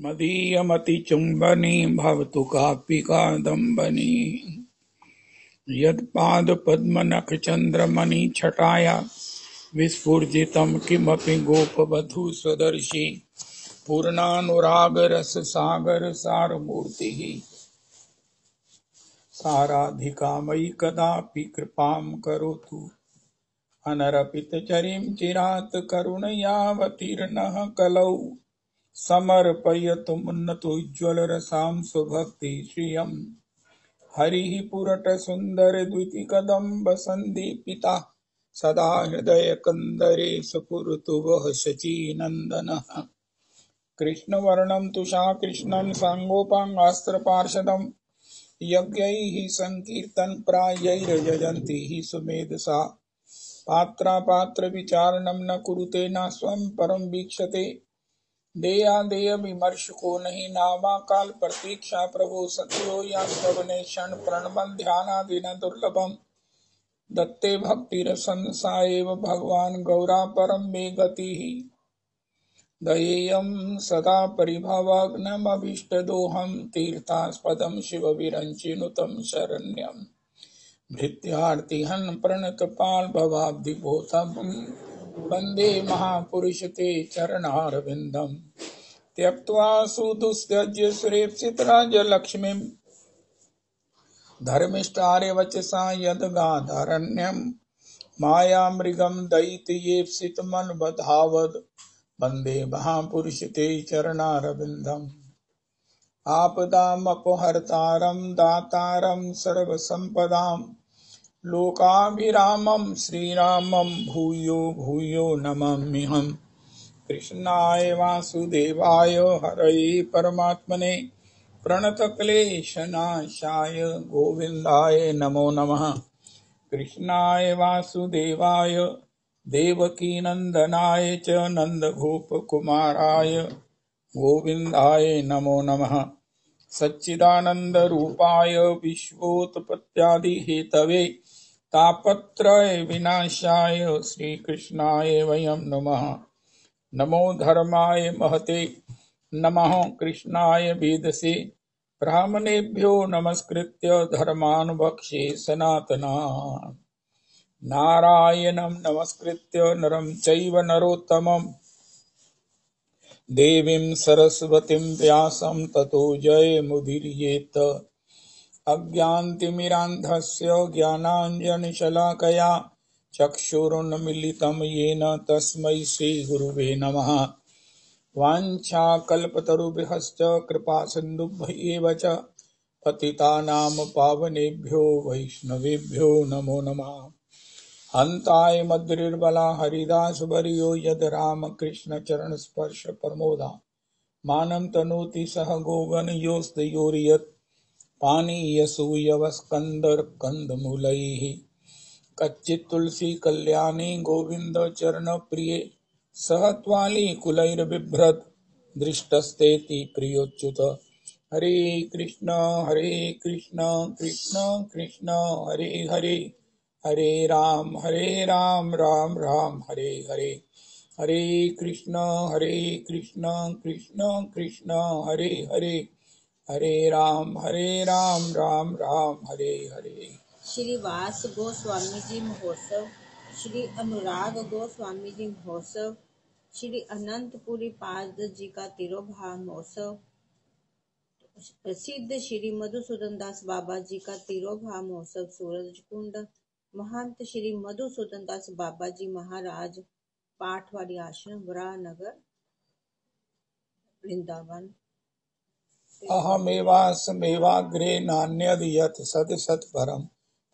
मदीयमतिचुम्बनी भवतु कापि कादम्बनी यत्पादपद्मनखचन्द्रमणिछटाया विस्फुजितं किमपि गोपवधूसदर्शी पूर्णानुरागरससागरसारमूर्तिः साराधिका मयि कदापि कृपां करोतु अनरपितचरीं चिरात् करुणयावतीर्णः कलौ समर्पयतु मुन्नतोज्ज्वलरसां स्वभक्ति श्रियम् हरिः पुरटसुन्दरद्वितिकदम्ब सन्दीपिता सदा हृदयकन्दरे स्फुरतु वः शचीनन्दनः कृष्णवर्णं तुषाकृष्णं साङ्गोपाङ्गास्त्रपार्षदं यज्ञैः सङ्कीर्तनप्रायैर्यजन्ति हि सुमेधसा पात्रापात्रविचारणं न कुरुते न स्वं परं वीक्षते देयादेय विमर्शको नहीं नामा काल प्रतीक्षा प्रभु सत्यो या श्रवणे क्षण प्रणमन ध्यानादिन दुर्लभम दत्ते भक्तिरसंसा एव भगवान गौरा परम मे गतिः दयेयं सदा परिभवाग्नमभीष्टदोहं तीर्थास्पदं शिवविरञ्चिनुतं शरण्यं भृत्यार्तिहन् प्रणतपाल भवाब्धिभूतं वन्दे महापुरुष ते चरणारविन्दम् त्यक्त्वा सुदुस्त्यज्य सुरेप्सितराजलक्ष्मीं धर्मिष्ठार्यवचसा यद्गाधारण्यं मायामृगं दयितयेप्सितमन्वधावद् वन्दे महापुरुष ते चरणारविन्दम् आपदामपहर्तारं दातारं सर्वसम्पदां लोकाभिरामं श्रीरामं भूयो भूयो नमाम्यहम् कृष्णाय वासुदेवाय हरये परमात्मने प्रणतक्लेशनाशाय गोविन्दाय नमो नमः कृष्णाय वासुदेवाय देवकीनन्दनाय च नन्दगोपकुमाराय गोविन्दाय नमो नमः सच्चिदानन्दरूपाय विश्वोत्पत्त्यादिहेतवे तापत्रय विनाशाय श्रीकृष्णाय वयं नमः नमो धर्माय महते नमः कृष्णाय वेदसे ब्राह्मणेभ्यो नमस्कृत्य धर्मान् वक्ष्ये सनातना नारायणं नमस्कृत्य नरं चैव नरोत्तमं देवीं सरस्वतीं व्यासं ततो जयमुदीरयेत् अज्ञानतिमिरान्धस्य ज्ञानाञ्जनशलाकया चक्षुरुन्मीलितं येन तस्मै श्रीगुरुवे नमः वाञ्छाकल्पतरुभ्यश्च कृपासिन्धुभ्येव च पतितानां पावनेभ्यो वैष्णवेभ्यो नमो नमः हन्ताय मद्रिर्बला हरिदासवर्यो यद् रामकृष्णचरणस्पर्श प्रमोदा मानं तनोति सह गोगणयोस्तयोर्यत् पानीयसूयवस्कन्दर्कन्दमूलैः कच्चित् तुलसी कल्याणी गोविन्द चरणप्रिये सह त्वालीकुलैर्बिभ्रत् दृष्टस्तेति प्रियोच्युत हरे कृष्ण कृष्ण कृष्ण हरे हरे हरे राम राम राम हरे हरे हरे कृष्ण कृष्ण कृष्ण हरे हरे हरे राम राम राम हरे हरे। श्री वास गोस्वामी जी महोत्सव, श्री अनुराग गोस्वामी जी महोत्सव, श्री अनंतपुरी पाद जी का तिरोभाव महोत्सव, प्रसिद्ध श्री मधुसूदन दास बाबा जी का तिरोभाव महोत्सव सूरज कुंड, महंत श्री मधुसूदन दास बाबा जी महाराज पाठवाड़ी आश्रम वरानगर वृंदावन। अहमेवास्मेवाग्रे नान्यद् यत् सत्सत्परम्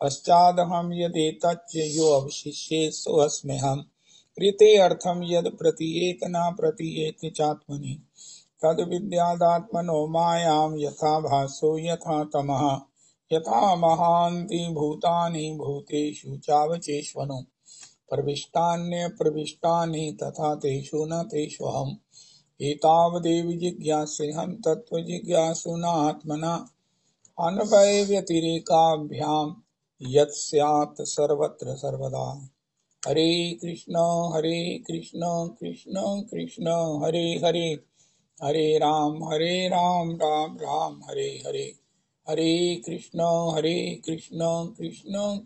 पश्चादहं यदेतच्च यो अवशिष्येत् सोऽस्म्यहम् ऋते अर्थं यद् प्रतीयेत न प्रतीयेत चात्मनि तद्विद्यादात्मनो मायां यथा भासो यथा तमः यथा महान्ति भूतानि भूतेषु चावचेष्वनु प्रविष्टान्यप्रविष्टानि तथा तेषु न तेष्वहम् एतावदेव जिज्ञासेऽहं तत्त्वजिज्ञासुनात्मना अन्वयव्यतिरेकाभ्यां यत् स्यात् सर्वत्र सर्वदा। हरे कृष्ण कृष्ण कृष्ण हरे हरे हरे राम राम राम हरे हरे, हरे कृष्ण कृष्ण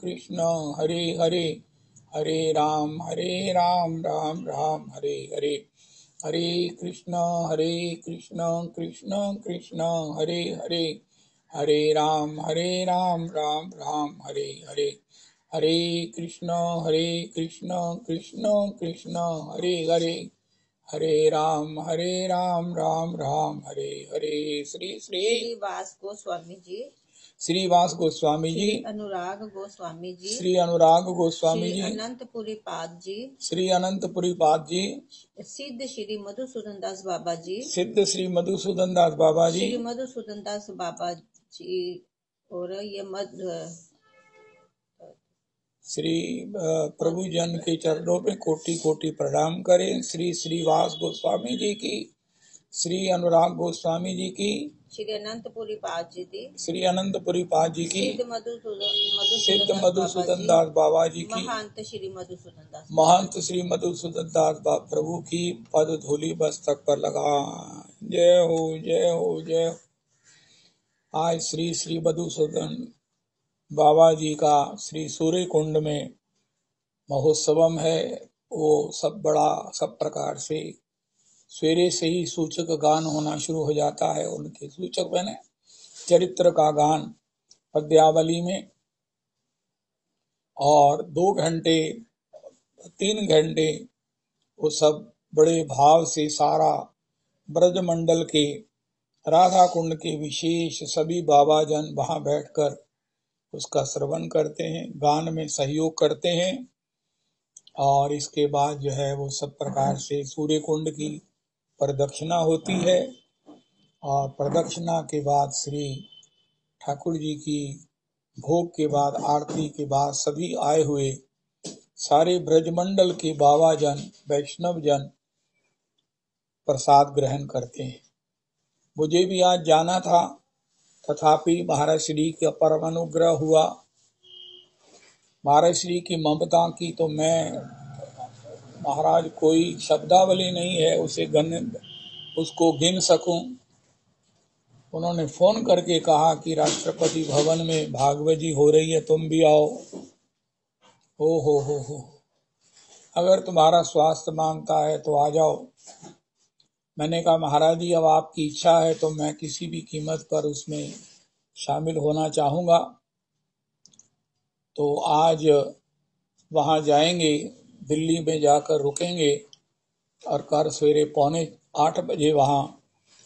कृष्ण हरे हरे, हरे राम राम राम हरे हरे, हरे कृष्ण कृष्ण कृष्ण हरे हरे, हरे राम राम राम हरे हरे, हरे कृष्ण कृष्ण कृष्ण हरे हरे, हरे राम राम राम हरे हरे। श्री श्री श्री वास गोस्वामी जी, श्री वास गोस्वामी जी, श्री अनुराग गोस्वामी जी, श्री अनुराग गोस्वामी श्री जी, अनंतपुरी पाद जी, श्री अनंतपुरी पाद जी, सिद्ध श्री मधुसूदन दास बाबा जी, सिद्ध श्री मधुसूदन दास बाबा जी, श्री मधुसूदन दास बाबा जी, और ये श्री प्रभु जन के चरणों में कोटि कोटि प्रणाम करें। श्री श्रीवास गोस्वामी जी की, श्री अनुराग गोस्वामी जी की, श्री अनंतपुरी पाद जी की, श्री अनंतपुरी पाद जी की, सिद्ध मधुसूदन दास बाबा जी की, महंत श्री मधुसूदन दास महंत श्री मधुसूदन दास प्रभु की पद धूलि मस्तक पर लगा। जय हो जय हो जय हो। आज श्री श्री मधुसूदन बाबा जी का श्री सूर्य कुंड में महोत्सवम है। वो सब बड़ा सब प्रकार से सवेरे से ही सूचक गान होना शुरू हो जाता है। उनके सूचक बने चरित्र का गान पद्यावली में, और 2 घंटे 3 घंटे वो सब बड़े भाव से सारा ब्रजमंडल के राधा कुंड के विशेष सभी बाबा जन वहां बैठकर उसका श्रवण करते हैं, गान में सहयोग करते हैं। और इसके बाद जो है वो सब प्रकार से सूर्य कुंड की प्रदक्षिणा होती है, और प्रदक्षिणा के बाद श्री ठाकुर जी की भोग के बाद आरती के बाद सभी आए हुए सारे ब्रजमंडल के बाबा जन वैष्णव जन प्रसाद ग्रहण करते हैं। मुझे भी आज जाना था, तथापि महाराज श्री का परम अनुग्रह हुआ। महाराज श्री की ममता की तो मैं महाराज कोई शब्दावली नहीं है उसको गिन सकूं। उन्होंने फोन करके कहा कि राष्ट्रपति भवन में भागवत जी हो रही है, तुम भी आओ। हो अगर तुम्हारा स्वास्थ्य मांगता है तो आ जाओ। मैंने कहा महाराज जी अब आपकी इच्छा है तो मैं किसी भी कीमत पर उसमें शामिल होना चाहूंगा। तो आज वहां जाएंगे, दिल्ली में जाकर रुकेंगे और कल सवेरे 7:45 बजे वहां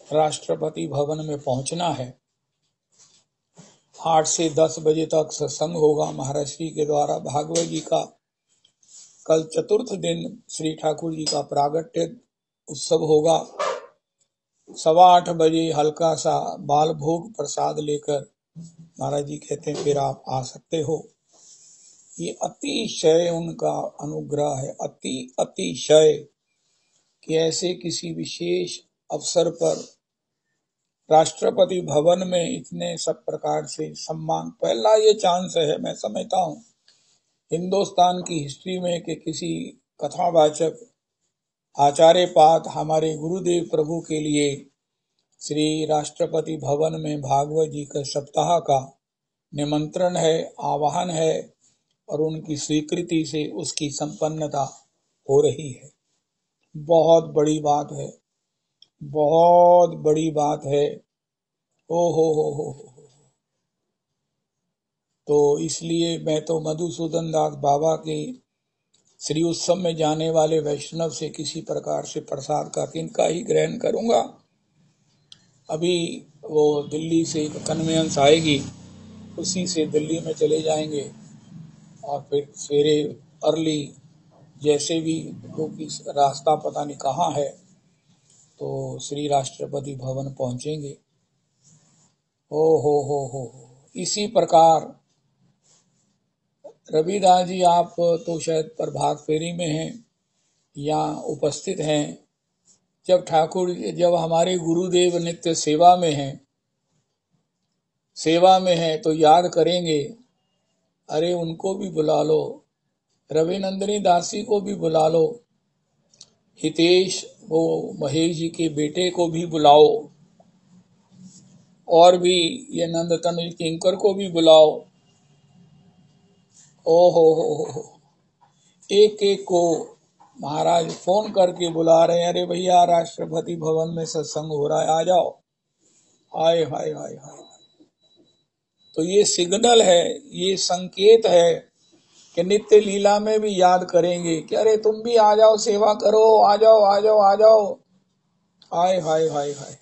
राष्ट्रपति भवन में पहुंचना है। 8 से 10 बजे तक सत्संग होगा महाराज श्री के द्वारा भागवत जी का। कल चतुर्थ दिन श्री ठाकुर जी का प्रागट्य उत्सव होगा। 8:15 बजे हल्का सा बाल भोग प्रसाद लेकर महाराज जी कहते हैं फिर आप आ सकते हो। ये अतिशय उनका अनुग्रह है, अतिशय कि ऐसे किसी विशेष अवसर पर राष्ट्रपति भवन में इतने सब प्रकार से सम्मान, पहला ये चांस है मैं समझता हूँ हिंदुस्तान की हिस्ट्री में कि किसी कथावाचक आचार्य पात हमारे गुरुदेव प्रभु के लिए श्री राष्ट्रपति भवन में भागवत जी का सप्ताह का निमंत्रण है, आह्वान है, और उनकी स्वीकृति से उसकी संपन्नता हो रही है। बहुत बड़ी बात है, बहुत बड़ी बात है। हो। तो इसलिए मैं तो मधुसूदन दास बाबा के श्री उत्सव में जाने वाले वैष्णव से किसी प्रकार से प्रसाद का इनका ही ग्रहण करूंगा। अभी वो दिल्ली से कन्वेंस आएगी, उसी से दिल्ली में चले जाएंगे और फिर सवेरे अर्ली जैसे भी, क्योंकि रास्ता पता नहीं कहाँ है, तो श्री राष्ट्रपति भवन पहुंचेंगे। हो। इसी प्रकार रविदास जी आप तो शायद प्रभात फेरी में हैं या उपस्थित हैं। जब हमारे गुरुदेव नित्य सेवा में हैं तो याद करेंगे, अरे उनको भी बुला लो, रविनंदिनी दासी को भी बुला लो, हितेश वो महेश जी के बेटे को भी बुलाओ, और भी ये नंद तनुज किंकर को भी बुलाओ। ओ हो, एक एक को महाराज फोन करके बुला रहे हैं, अरे भैया राष्ट्रपति भवन में सत्संग हो रहा है, आ जाओ। हाय हाय हाय हाय। तो ये सिग्नल है, ये संकेत है कि नित्य लीला में भी याद करेंगे कि अरे तुम भी आ जाओ, सेवा करो, आ जाओ आ जाओ आ जाओ। हाय हाय हाय हाय।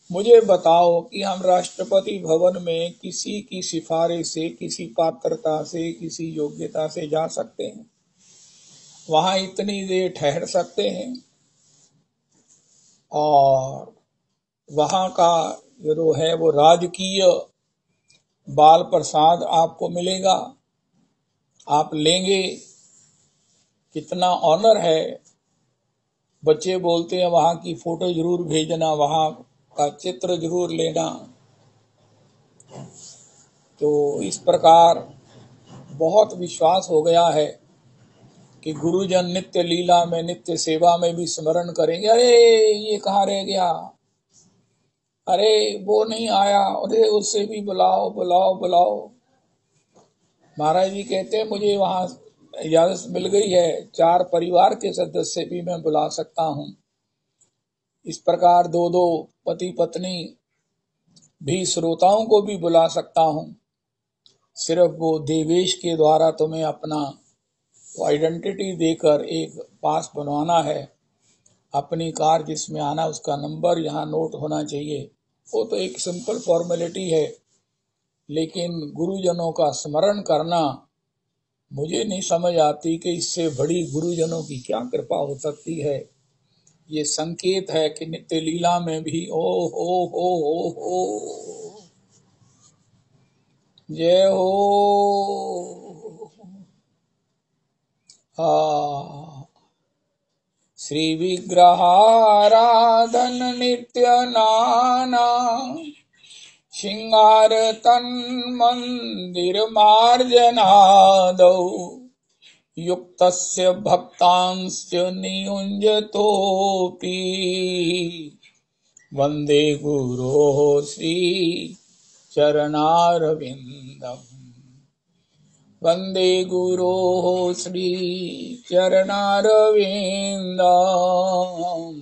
मुझे बताओ कि हम राष्ट्रपति भवन में किसी की सिफारिश से, किसी पात्रता से, किसी योग्यता से जा सकते हैं? वहां इतनी देर ठहर सकते हैं? और वहां का जो है वो राजकीय बाल प्रसाद आपको मिलेगा, आप लेंगे? कितना ऑनर है। बच्चे बोलते हैं वहां की फोटो जरूर भेजना, वहां का चित्र जरूर लेना। तो इस प्रकार बहुत विश्वास हो गया है कि गुरुजन नित्य लीला में, नित्य सेवा में भी स्मरण करेंगे, अरे ये कहाँ रह गया, अरे वो नहीं आया, अरे उससे भी बुलाओ बुलाओ बुलाओ। महाराज जी कहते हैं मुझे वहां इजाजत मिल गई है, 4 परिवार के सदस्य भी मैं बुला सकता हूँ। इस प्रकार 2-2 पति पत्नी भी, श्रोताओं को भी बुला सकता हूँ। सिर्फ वो देवेश के द्वारा तुम्हें अपना आइडेंटिटी देकर एक पास बनवाना है, अपनी कार जिसमें आना उसका नंबर यहाँ नोट होना चाहिए। वो तो एक सिंपल फॉर्मेलिटी है, लेकिन गुरुजनों का स्मरण करना मुझे नहीं समझ आती कि इससे बड़ी गुरुजनों की क्या कृपा हो सकती है। ये संकेत है कि नित्य लीला में भी ओ हो जय हो। श्री विग्रहाराधन नित्य नाना, श्रृंगार तन मंदिर मार्जनादौ, युक्तस्य भक्तांश्च नियुञ्जतोऽपि, वन्दे गुरोः श्री चरणारविन्दम्, वन्दे गुरोः श्री चरणारविन्दम्,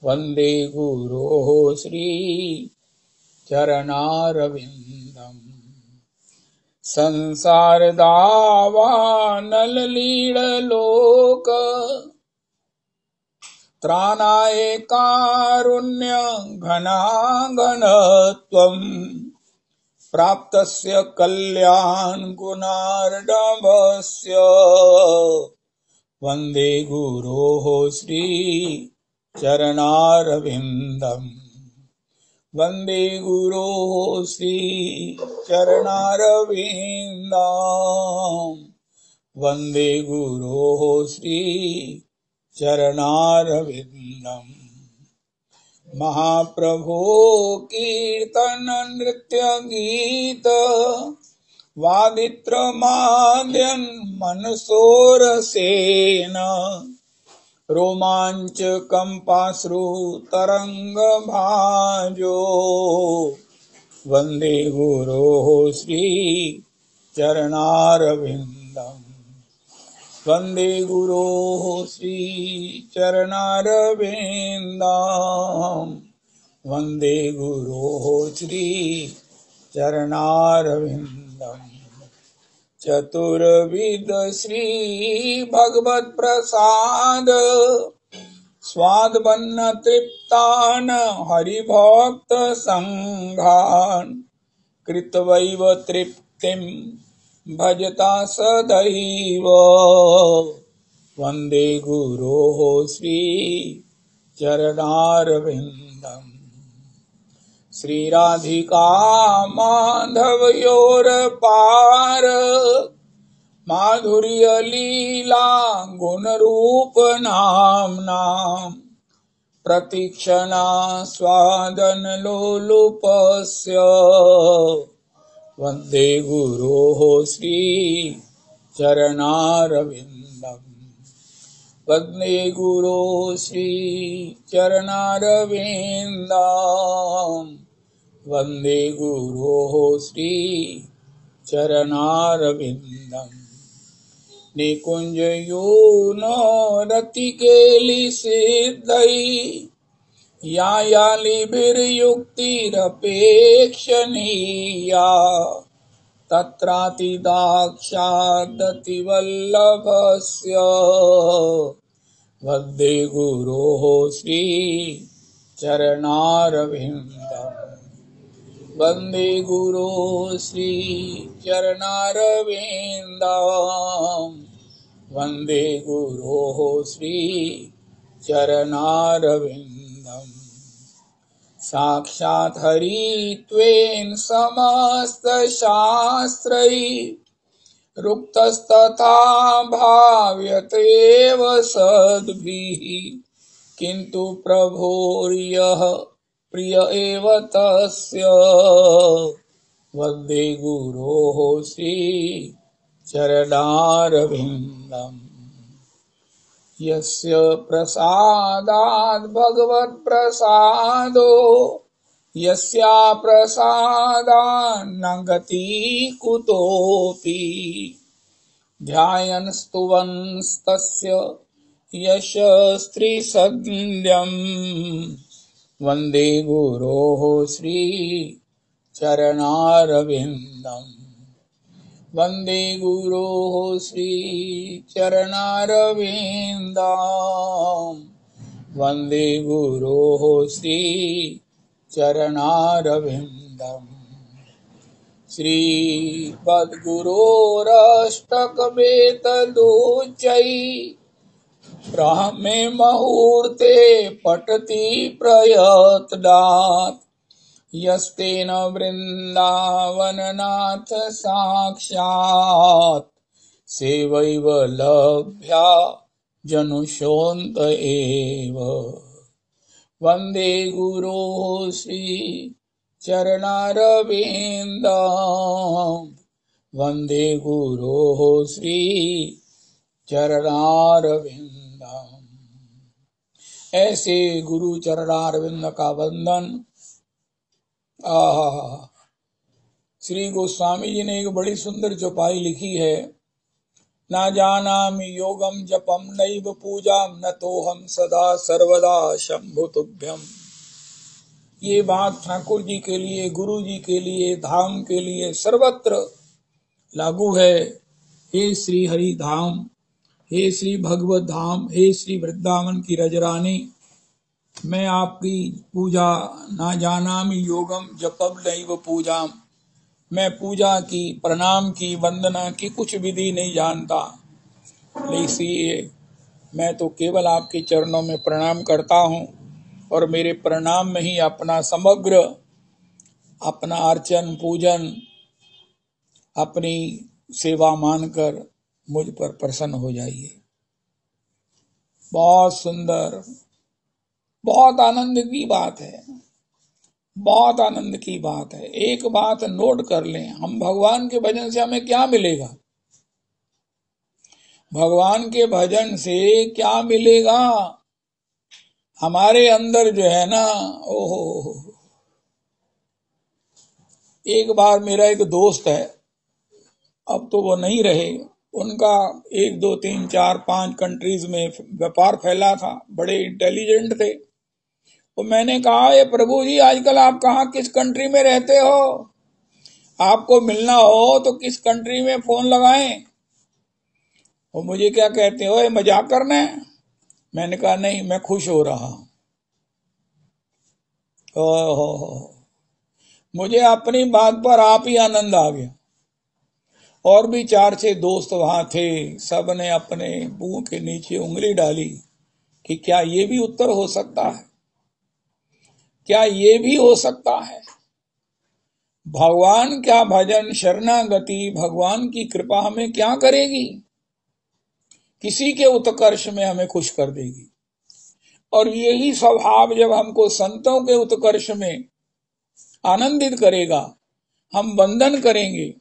वन्दे गुरोः श्री चरणारविन्दम्। संसार दावानल लीडलोक, त्राणाय कारुण्य घनाघनत्वम्, प्राप्तस्य कल्याण गुणार्णवस्य, वन्दे गुरोः श्री चरणारविन्दम्, वन्दे गुरोः श्री चरणारविन्दम्, वन्दे गुरोः श्री चरणारविन्दम्। महाप्रभो कीर्तन नृत्य गीत, वादित्र माद्यन् मनसोरसेन, रोमांच कंपाश्रु तरंग भाजो, वन्दे गुरोः श्री चरणारविन्दम्, वन्दे गुरोः श्री चरणारविन्दम्, वन्दे गुरोः श्री चरणारविन्दम्। चतुर्विध श्री भगवत प्रसाद, स्वाद बन्न तृप्तान हरिभक्त संघान, कृतवैव तृप्तिं भजता सदैव, वन्दे गुरोः श्री चरणारविन्दम्। श्री राधिका माधवयोर पार, माधुर्य लीला गुण रूप नाम्नां, प्रतीक्षणा स्वादन लोलुपस्य, वन्दे गुरोः श्री चरणारविन्दम्। वन्दे गुरो श्री चरणारविन्दम् वन्दे गुरोः श्री चरणारविन्दम् निकुञ्जयूनो रतिकेलिसिद्धै यायालिभिर्युक्तिरपेक्षणीया तत्रातिदाक्षादतिवल्लभस्य वन्दे गुरोः श्री चरणारविन्दम् वन्दे गुरोः श्री चरणारविन्दम् वन्दे गुरोः श्री चरणारविन्दम् साक्षात् हरित्वेन समस्तशास्त्रैः रुक्तस्तथा भाव्यतेव सद्भिः किन्तु प्रभोर्यः प्रिय एव तस्य वन्दे गुरोः श्री चरणारविन्दम् यस्य प्रसादात् भगवत्प्रसादो यस्या प्रसादात् न गति कुतोऽपि ध्यायन् स्तुवंस्तस्य यशस्त्रिसन्ध्यम् वन्दे गुरोः श्री चरणारविन्दम् वन्दे गुरोः श्री चरणारविन्दम् वन्दे गुरोः श्री चरणारविन्दम् श्रीमद्गुरोरष्टकमेतदुच्चैः ब्राह्मे मुहूर्ते पठति प्रयत्नात् यस्तेन वृन्दावननाथ साक्षात् सेवैव लभ्या जनुषोऽन्त एव वन्दे गुरोः श्री चरणारविन्दम् वन्दे गुरोः श्री चरणारविन्दम्। ऐसे गुरु चरणारविंद का वंदन श्री गोस्वामी जी ने एक बड़ी सुंदर चौपाई लिखी है। न जानामि योगम जपम नैव पूजाम न तोहम सदा सर्वदा शंभु तुभ्यम। ये बात ठाकुर जी के लिए, गुरु जी के लिए, धाम के लिए सर्वत्र लागू है। हे श्री हरि धाम, हे श्री भगवत धाम, हे श्री वृंदावन की रजरानी, मैं आपकी पूजा ना जानामि योगम जपम नैव पूजाम, मैं पूजा की, प्रणाम की, वंदना की कुछ विधि नहीं जानता, इसलिए मैं तो केवल आपके चरणों में प्रणाम करता हूँ और मेरे प्रणाम में ही अपना समग्र अपना अर्चन पूजन अपनी सेवा मानकर मुझ पर प्रसन्न हो जाइए। बहुत सुंदर, बहुत आनंद की बात है, बहुत आनंद की बात है। एक बात नोट कर लें, हम भगवान के भजन से हमें क्या मिलेगा? भगवान के भजन से क्या मिलेगा? हमारे अंदर जो है ना, ओहो, एक बार मेरा एक दोस्त है, अब तो वो नहीं रहे, उनका 1 2 3 4 5 कंट्रीज में व्यापार फैला था, बड़े इंटेलिजेंट थे। तो मैंने कहा, ये प्रभु जी आजकल आप कहाँ किस कंट्री में रहते हो? आपको मिलना हो तो किस कंट्री में फोन लगाएं? वो मुझे क्या कहते हो, ये मजाक करना है? मैंने कहा नहीं, मैं खुश हो रहा हूं। मुझे अपनी बात पर आप ही आनंद आ गया। और भी 4-6 दोस्त वहां थे, सब ने अपने मुंह के नीचे उंगली डाली कि क्या ये भी उत्तर हो सकता है, क्या ये भी हो सकता है? भगवान क्या भजन, शरणागति, भगवान की कृपा हमें क्या करेगी? किसी के उत्कर्ष में हमें खुश कर देगी। और यही स्वभाव जब हमको संतों के उत्कर्ष में आनंदित करेगा, हम वंदन करेंगे,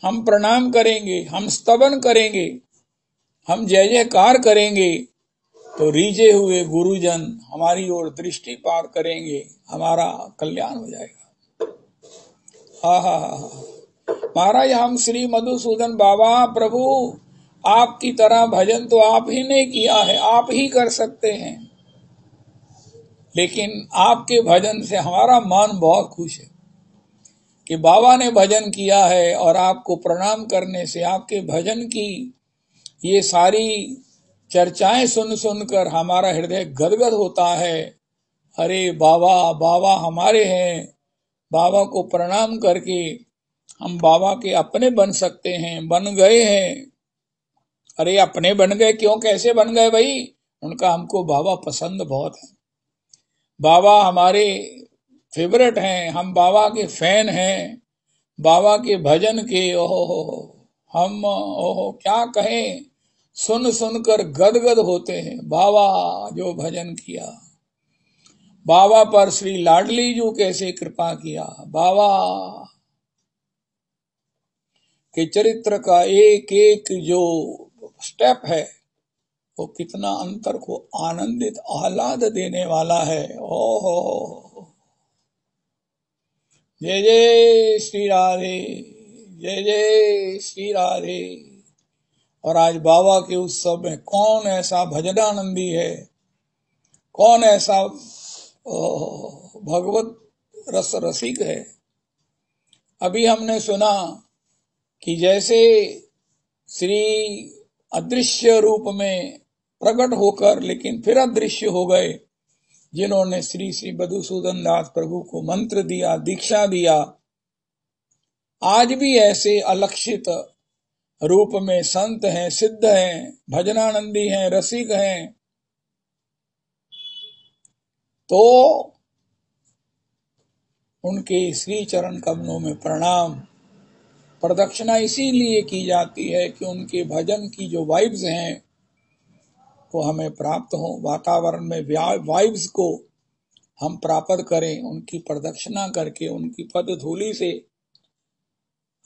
हम प्रणाम करेंगे, हम स्तवन करेंगे, हम जय जयकार करेंगे, तो रीझे हुए गुरुजन हमारी ओर दृष्टिपात करेंगे, हमारा कल्याण हो जाएगा। हा हा हा महाराज, हम श्री मधुसूदन बाबा प्रभु आपकी तरह भजन तो आप ही ने किया है, आप ही कर सकते हैं, लेकिन आपके भजन से हमारा मन बहुत खुश है कि बाबा ने भजन किया है, और आपको प्रणाम करने से आपके भजन की ये सारी चर्चाएं सुन सुनकर हमारा हृदय गदगद होता है। अरे बाबा, बाबा हमारे हैं, बाबा को प्रणाम करके हम बाबा के अपने बन सकते हैं, बन गए हैं। अरे अपने बन गए क्यों, कैसे बन गए भाई? उनका हमको बाबा पसंद बहुत है, बाबा हमारे फेवरेट हैं, हम बाबा के फैन हैं, बाबा के भजन के ओहो हम ओहो क्या कहें, सुन सुनकर गदगद होते हैं। बाबा जो भजन किया, बाबा पर श्री लाडली जी कैसे कृपा किया, बाबा के चरित्र का एक एक जो स्टेप है वो कितना अंतर को आनंदित आह्लाद देने वाला है। ओहो, जय जय श्री राधे, जय जय श्री राधे। और आज बाबा के उत्सव में कौन ऐसा भजनानंदी है, कौन ऐसा भगवत रस रसिक है। अभी हमने सुना कि जैसे श्री अदृश्य रूप में प्रकट होकर लेकिन फिर अदृश्य हो गए, जिन्होंने श्री श्री मधुसूदन दास प्रभु को मंत्र दिया, दीक्षा दिया, आज भी ऐसे अलक्षित रूप में संत हैं, सिद्ध हैं, भजनानंदी हैं, रसिक हैं। तो उनके श्री चरण कमलों में प्रणाम, प्रदक्षिणा इसीलिए की जाती है कि उनके भजन की जो वाइब्स हैं वो हमें प्राप्त हो, वातावरण में वाइब्स को हम प्राप्त करें, उनकी प्रदक्षिणा करके उनकी पद धूलि से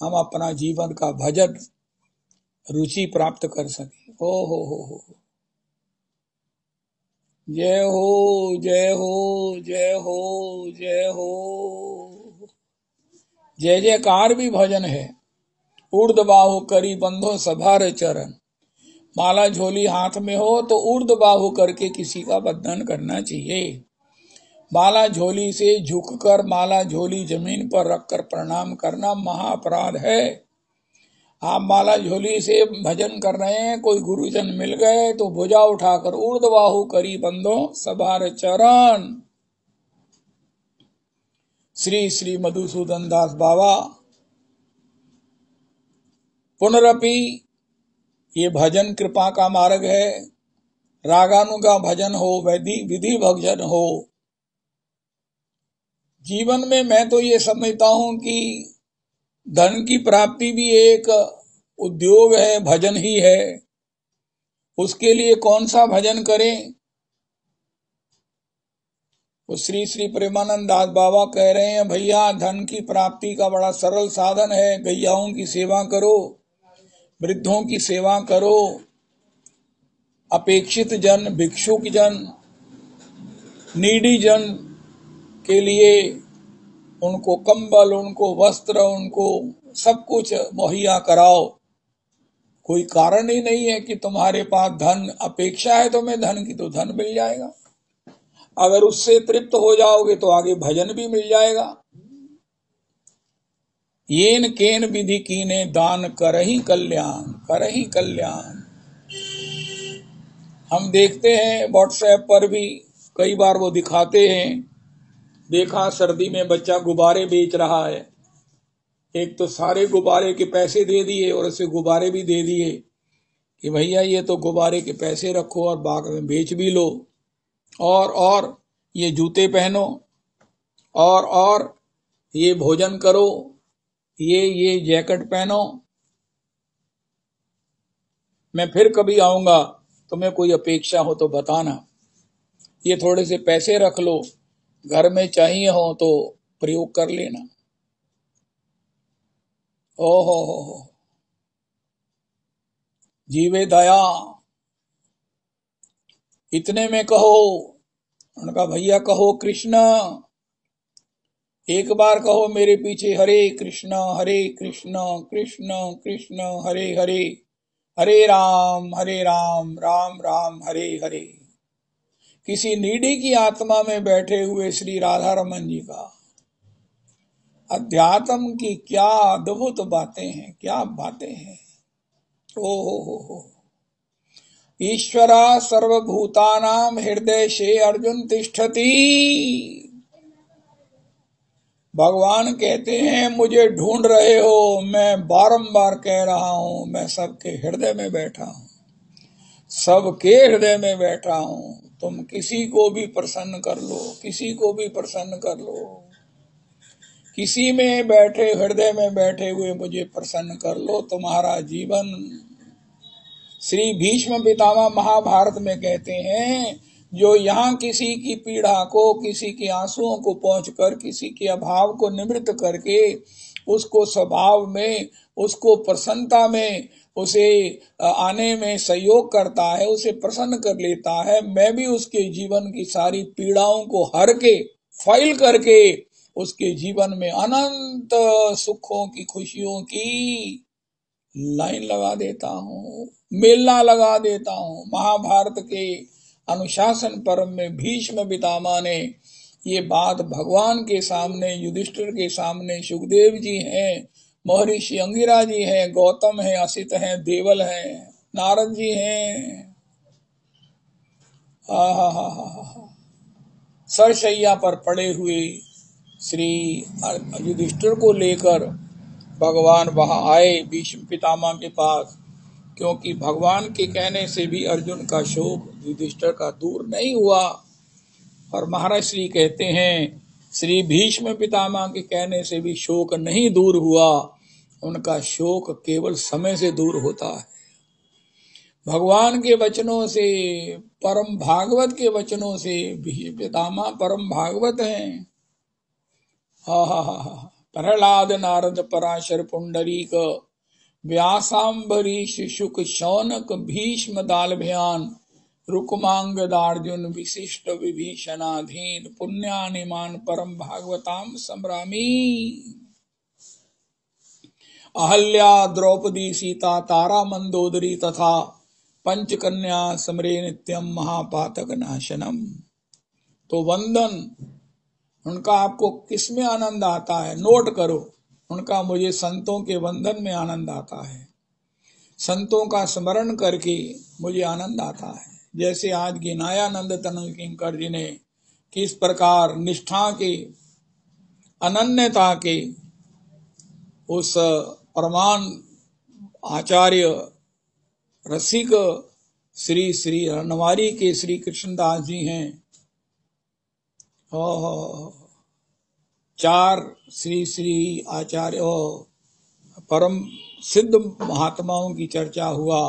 हम अपना जीवन का भजन रुचि प्राप्त कर सके। ओ हो, जय हो जय हो जय हो जय हो। जय जयकार भी भजन है। ऊर्ध बाहु करी बंधो सभार चरण, माला झोली हाथ में हो तो ऊर्ध बाहु करके किसी का बंधन करना चाहिए। माला झोली से झुककर माला झोली जमीन पर रखकर प्रणाम करना महाअपराध है। आप माला झोली से भजन कर रहे हैं, कोई गुरुजन मिल गए तो भुजा उठाकर ऊर्ध बाहु करी बंधो सभार चरण। श्री श्री मधुसूदन दास बाबा पुनरपि ये भजन कृपा का मार्ग है। रागानुगा भजन हो, विधि भजन हो। जीवन में मैं तो ये समझता हूं कि धन की प्राप्ति भी एक उद्योग है, भजन ही है। उसके लिए कौन सा भजन करें? तो श्री श्री प्रेमानंद दास बाबा कह रहे हैं, भैया धन की प्राप्ति का बड़ा सरल साधन है। गैयाओं की सेवा करो, वृद्धों की सेवा करो, अपेक्षित जन, भिक्षुक जन, नीडी जन के लिए उनको कंबल, उनको वस्त्र, उनको सब कुछ मुहैया कराओ। कोई कारण ही नहीं है कि तुम्हारे पास धन अपेक्षा है तुम्हें धन की, तो धन मिल जाएगा। अगर उससे तृप्त हो जाओगे तो आगे भजन भी मिल जाएगा। येन केन विधि कीने दान करही कल्याण, करही कल्याण। हम देखते हैं व्हाट्सएप पर भी कई बार वो दिखाते हैं, देखा सर्दी में बच्चा गुब्बारे बेच रहा है। एक तो सारे गुब्बारे के पैसे दे दिए और उसे गुब्बारे भी दे दिए कि भैया ये तो गुब्बारे के पैसे रखो और बाद में बेच भी लो, और ये जूते पहनो, और ये भोजन करो, ये जैकेट पहनो। मैं फिर कभी आऊंगा, तुम्हें कोई अपेक्षा हो तो बताना। ये थोड़े से पैसे रख लो, घर में चाहिए हो तो प्रयोग कर लेना। ओहो, जीवे दया। इतने में कहो। उनका भैया कहो कृष्ण, एक बार कहो मेरे पीछे, हरे कृष्ण कृष्ण कृष्ण हरे हरे, हरे राम राम राम हरे हरे। किसी नीडी की आत्मा में बैठे हुए श्री राधा रमन जी का अध्यात्म की क्या अद्भुत बातें हैं, क्या बातें हैं। ओ हो। ईश्वरा सर्वभूतानां हृदय से अर्जुन तिष्ठति। भगवान कहते हैं मुझे ढूंढ रहे हो, मैं बारंबार कह रहा हूं, मैं सबके हृदय में बैठा हूं, सबके हृदय में बैठा हूं। तुम किसी को भी प्रसन्न कर लो, किसी को भी प्रसन्न कर लो, किसी में बैठे, हृदय में बैठे हुए मुझे प्रसन्न कर लो। तुम्हारा जीवन, श्री भीष्म पितामह महाभारत में कहते हैं, जो यहाँ किसी की पीड़ा को, किसी के आंसुओं को पहुंचकर, किसी के अभाव को निवृत्त करके उसको स्वभाव में, उसको प्रसन्नता में, उसे आने में सहयोग करता है, उसे प्रसन्न कर लेता है, मैं भी उसके जीवन की सारी पीड़ाओं को हर के, फाइल करके उसके जीवन में अनंत सुखों की, खुशियों की लाइन लगा देता हूँ, मेला लगा देता हूँ। महाभारत के अनुशासन पर्व में भीष्म पितामह ने ये बात भगवान के सामने, युधिष्ठिर के सामने, सुखदेव जी हैं, महर्षि अंगिरा जी हैं, गौतम हैं, असित हैं, देवल हैं, नारद जी हैं, सरशैया पर पड़े हुए श्री युधिष्ठिर को लेकर भगवान वहां आए भीष्म पितामह के पास, क्योंकि भगवान के कहने से भी अर्जुन का शोक युधिष्ठिर का दूर नहीं हुआ। और महाराज श्री कहते हैं, श्री भीष्म पितामह के कहने से भी शोक नहीं दूर हुआ, उनका शोक केवल समय से दूर होता है। भगवान के वचनों से, परम भागवत के वचनों से, भीष्म पितामह परम भागवत हैं। प्रहलाद नारद पराशर पुंडरीक व्यासांबरीश शुक शौनक भीष्म दालभयान रुक्मांगदार्जुन विशिष्ट विभीषणाधीन पुण्यानिमान परम भागवताम संभ्रामी। अहल्या द्रौपदी सीता तारा मंदोदरी तथा पंचकन्या समरे नित्यम महापातक नाशनम। तो वंदन उनका आपको किसमें आनंद आता है, नोट करो। उनका मुझे संतों के वंदन में आनंद आता है, संतों का स्मरण करके मुझे आनंद आता है। जैसे आज गिनायानंद तनय किंकर जी ने किस प्रकार निष्ठा के, अनन्यता के उस परमान आचार्य रसिक श्री श्री रनवारी के श्री कृष्णदास जी हैं, चार श्री श्री आचार्य परम सिद्ध महात्माओं की चर्चा हुआ।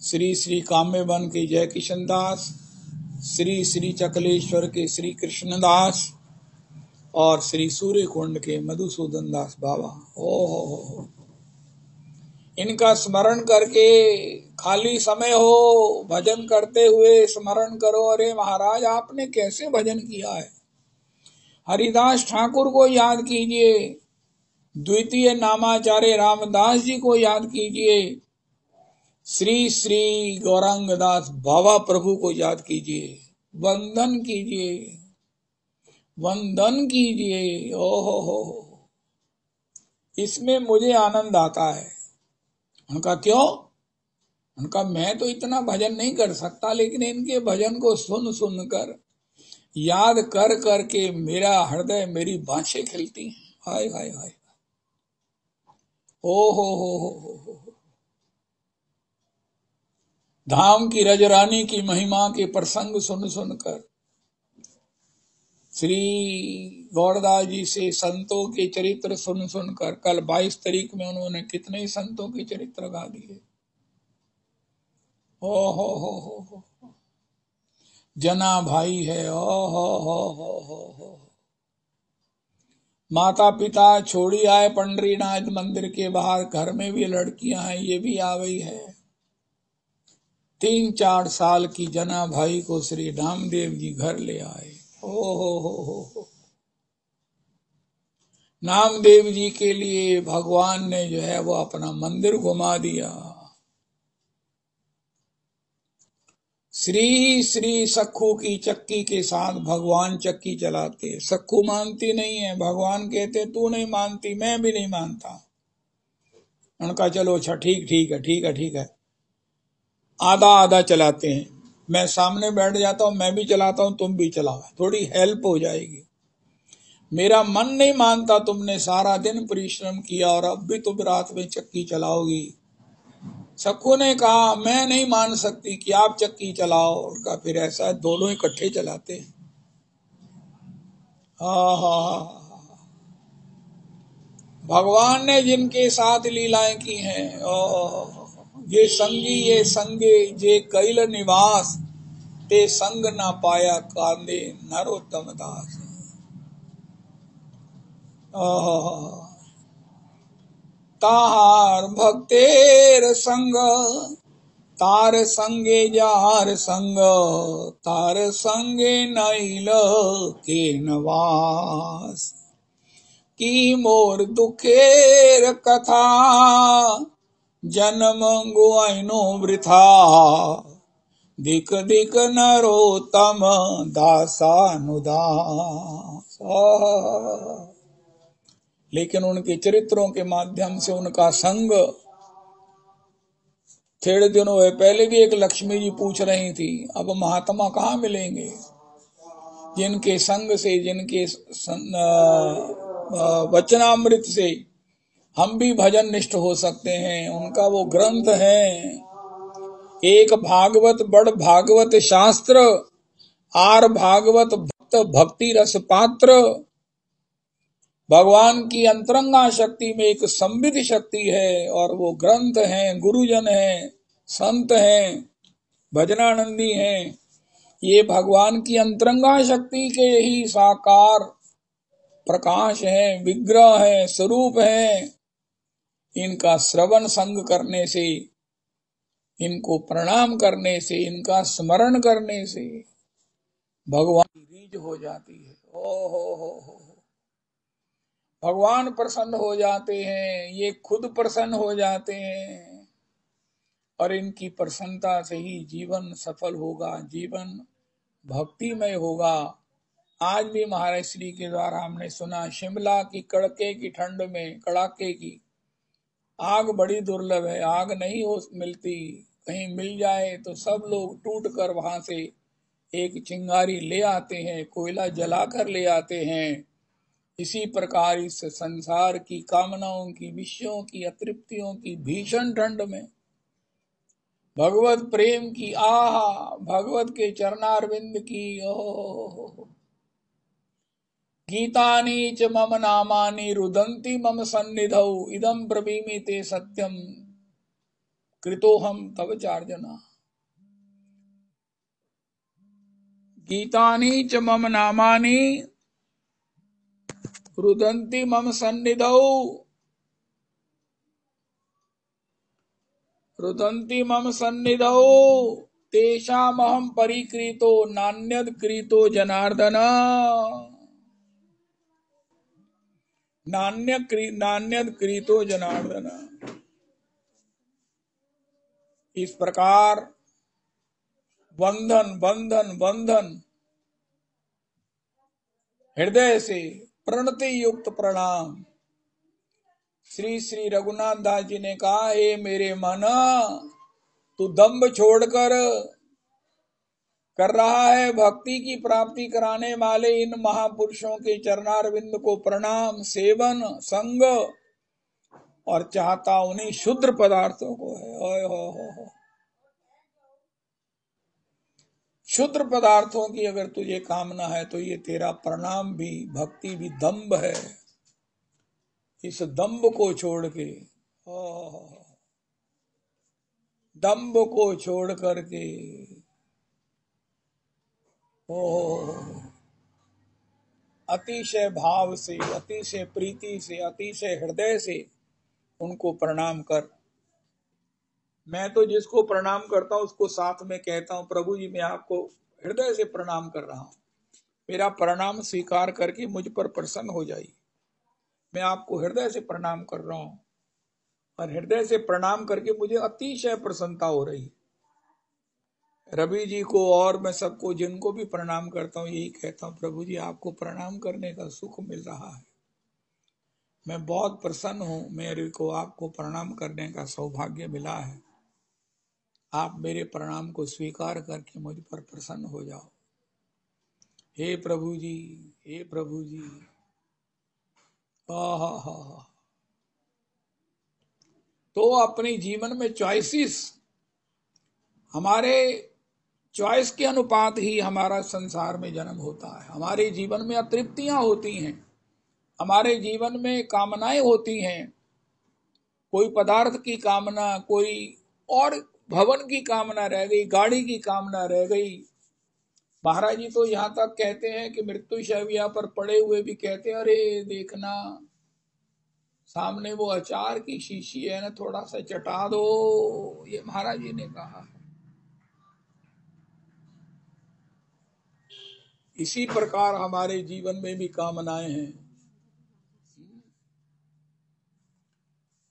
श्री श्री काम्यवन के जय किशन दास, श्री श्री चकलेश्वर के श्री कृष्णदास और श्री सूर्य कुंड के मधुसूदन दास बाबा। ओहो, इनका स्मरण करके खाली समय हो, भजन करते हुए स्मरण करो, अरे महाराज आपने कैसे भजन किया है। हरिदास ठाकुर को याद कीजिए, द्वितीय नामाचार्य रामदास जी को याद कीजिए, श्री श्री गौरांगदास बाबा प्रभु को याद कीजिए, वंदन कीजिए, वंदन कीजिए। ओहो हो, इसमें मुझे आनंद आता है। उनका क्यों? उनका मैं तो इतना भजन नहीं कर सकता, लेकिन इनके भजन को सुन सुन कर, याद कर करके मेरा हृदय, मेरी बाँछें खिलती हैं। हाय हाय हाय, ओ हो। धाम की रजरानी की महिमा के प्रसंग सुन सुनकर, श्री गौरदास जी से संतों के चरित्र सुन सुनकर, कल 22 तारीख में उन्होंने कितने संतों के चरित्र गा दिए। ओ हो, जना भाई है, ओ हो। माता पिता छोड़ी आए पंडरीनाथ मंदिर के बाहर, घर में भी लड़कियां हैं, ये भी आ गई है। 3-4 साल की जना भाई को श्री नामदेव जी घर ले आए। हो। नामदेव जी के लिए भगवान ने जो है वो अपना मंदिर घुमा दिया। श्री श्री सखू की चक्की के साथ भगवान चक्की चलाते। सखू मानती नहीं है, भगवान कहते तू नहीं मानती, मैं भी नहीं मानता। उनका चलो अच्छा ठीक है, आधा आधा चलाते हैं। मैं सामने बैठ जाता हूं, मैं भी चलाता हूं, तुम भी चलाओ, थोड़ी हेल्प हो जाएगी। मेरा मन नहीं मानता, तुमने सारा दिन परिश्रम किया और अब भी तुम रात में चक्की चलाओगी। सखू ने कहा मैं नहीं मान सकती कि आप चक्की चलाओ। उनका फिर ऐसा है, दोनों इकट्ठे चलाते हैं। भगवान ने जिनके साथ लीलाएं की हैं, ये संगी ये संगे जे कैल निवास, ते संग ना पाया कांदे नरोत्तम दास। ताहार भक्तेर संग, तार संगे जार संग, तार संगे नैल के नवास। की मोर दुखेर कथा, जन्म गुआइनो वृथा, दिक दिक नरोत्तम दासानुदास। लेकिन उनके चरित्रों के माध्यम से उनका संग, थोड़े दिनों पहले भी एक लक्ष्मी जी पूछ रही थी, अब महात्मा कहाँ मिलेंगे जिनके संग से, जिनके वचनामृत से हम भी भजन निष्ठ हो सकते हैं। उनका वो ग्रंथ है, एक भागवत बड़ भागवत शास्त्र, आर भागवत भक्त भक्ति रस पात्र। भगवान की अंतरंगा शक्ति में एक संबित शक्ति है और वो ग्रंथ हैं, गुरुजन हैं, संत हैं, भजनानंदी हैं। ये भगवान की अंतरंगा शक्ति के ही साकार प्रकाश है, विग्रह है, स्वरूप है। इनका श्रवण संग करने से, इनको प्रणाम करने से, इनका स्मरण करने से भगवान की रीझ हो जाती है। हो। भगवान प्रसन्न हो जाते हैं, ये खुद प्रसन्न हो जाते हैं और इनकी प्रसन्नता से ही जीवन सफल होगा, जीवन भक्तिमय होगा। आज भी महाराज श्री के द्वारा हमने सुना, शिमला की कड़के की ठंड में, कड़ाके की आग बड़ी दुर्लभ है, आग नहीं हो मिलती, कहीं मिल जाए तो सब लोग टूट कर वहां से एक चिंगारी ले आते हैं, कोयला जलाकर ले आते हैं। इसी प्रकार इस संसार की कामनाओं की, विषयों की, अतृप्तियों की भीषण ठंड में भगवत प्रेम की आहा, भगवत के चरणारविंद की ओह, गीतानि च मम नामानि रुदन्ति मम सन्निधौ, इदं ब्रवीमि ते सत्यम कृतोहम तव चार्जना। गीतानि च मम नामानि रुदन्ति मम सन्निधौ, रुदन्ति मम सन्निधौ, तेषामहं परिकृतो नान्यद् कृतो जनार्दन। नान्यद् कृतो जनार्दन। इस प्रकार बंधन बंधन बंधन हृदय से प्रणति युक्त प्रणाम। श्री श्री रघुनाथ दास जी ने कहा, हे मेरे मन, तू दंभ छोड़कर कर रहा है भक्ति की प्राप्ति कराने वाले इन महापुरुषों के चरणारविंद को प्रणाम, सेवन, संग, और चाहता उन्हीं शुद्र पदार्थों को है। हो। शुद्र पदार्थों की अगर तुझे कामना है तो ये तेरा प्रणाम भी, भक्ति भी दंभ है। इस दंभ को छोड़ के, दंभ को छोड़ करके अतिशय भाव से, अतिशय प्रीति से, अतिशय हृदय से उनको प्रणाम कर। मैं तो जिसको प्रणाम करता हूं उसको साथ में कहता हूं, प्रभु जी मैं आपको हृदय से प्रणाम कर रहा हूं, मेरा प्रणाम स्वीकार करके मुझ पर प्रसन्न हो जाइए। मैं आपको हृदय से प्रणाम कर रहा हूं और हृदय से प्रणाम करके मुझे अतिशय प्रसन्नता हो रही है। रवि जी को और मैं सबको जिनको भी प्रणाम करता हूँ यही कहता हूँ, प्रभु जी आपको प्रणाम करने का सुख मिल रहा है, मैं बहुत प्रसन्न हूँ, मेरे को आपको प्रणाम करने का सौभाग्य मिला है, आप मेरे प्रणाम को स्वीकार करके मुझ पर प्रसन्न हो जाओ। हे प्रभु जी, हे प्रभु जी। हा। तो अपने जीवन में चॉइसेस, हमारे चॉइस के अनुपात ही हमारा संसार में जन्म होता है। हमारे जीवन में अतृप्तियां होती हैं, हमारे जीवन में कामनाएं होती हैं, कोई पदार्थ की कामना, कोई और भवन की कामना रह गई, गाड़ी की कामना रह गई। महाराज जी तो यहाँ तक कहते हैं कि मृत्यु शैया पर पड़े हुए भी कहते हैं, अरे देखना सामने वो अचार की शीशी है ना, थोड़ा सा चटा दो, ये महाराज जी ने कहा। इसी प्रकार हमारे जीवन में भी कामनाएं हैं,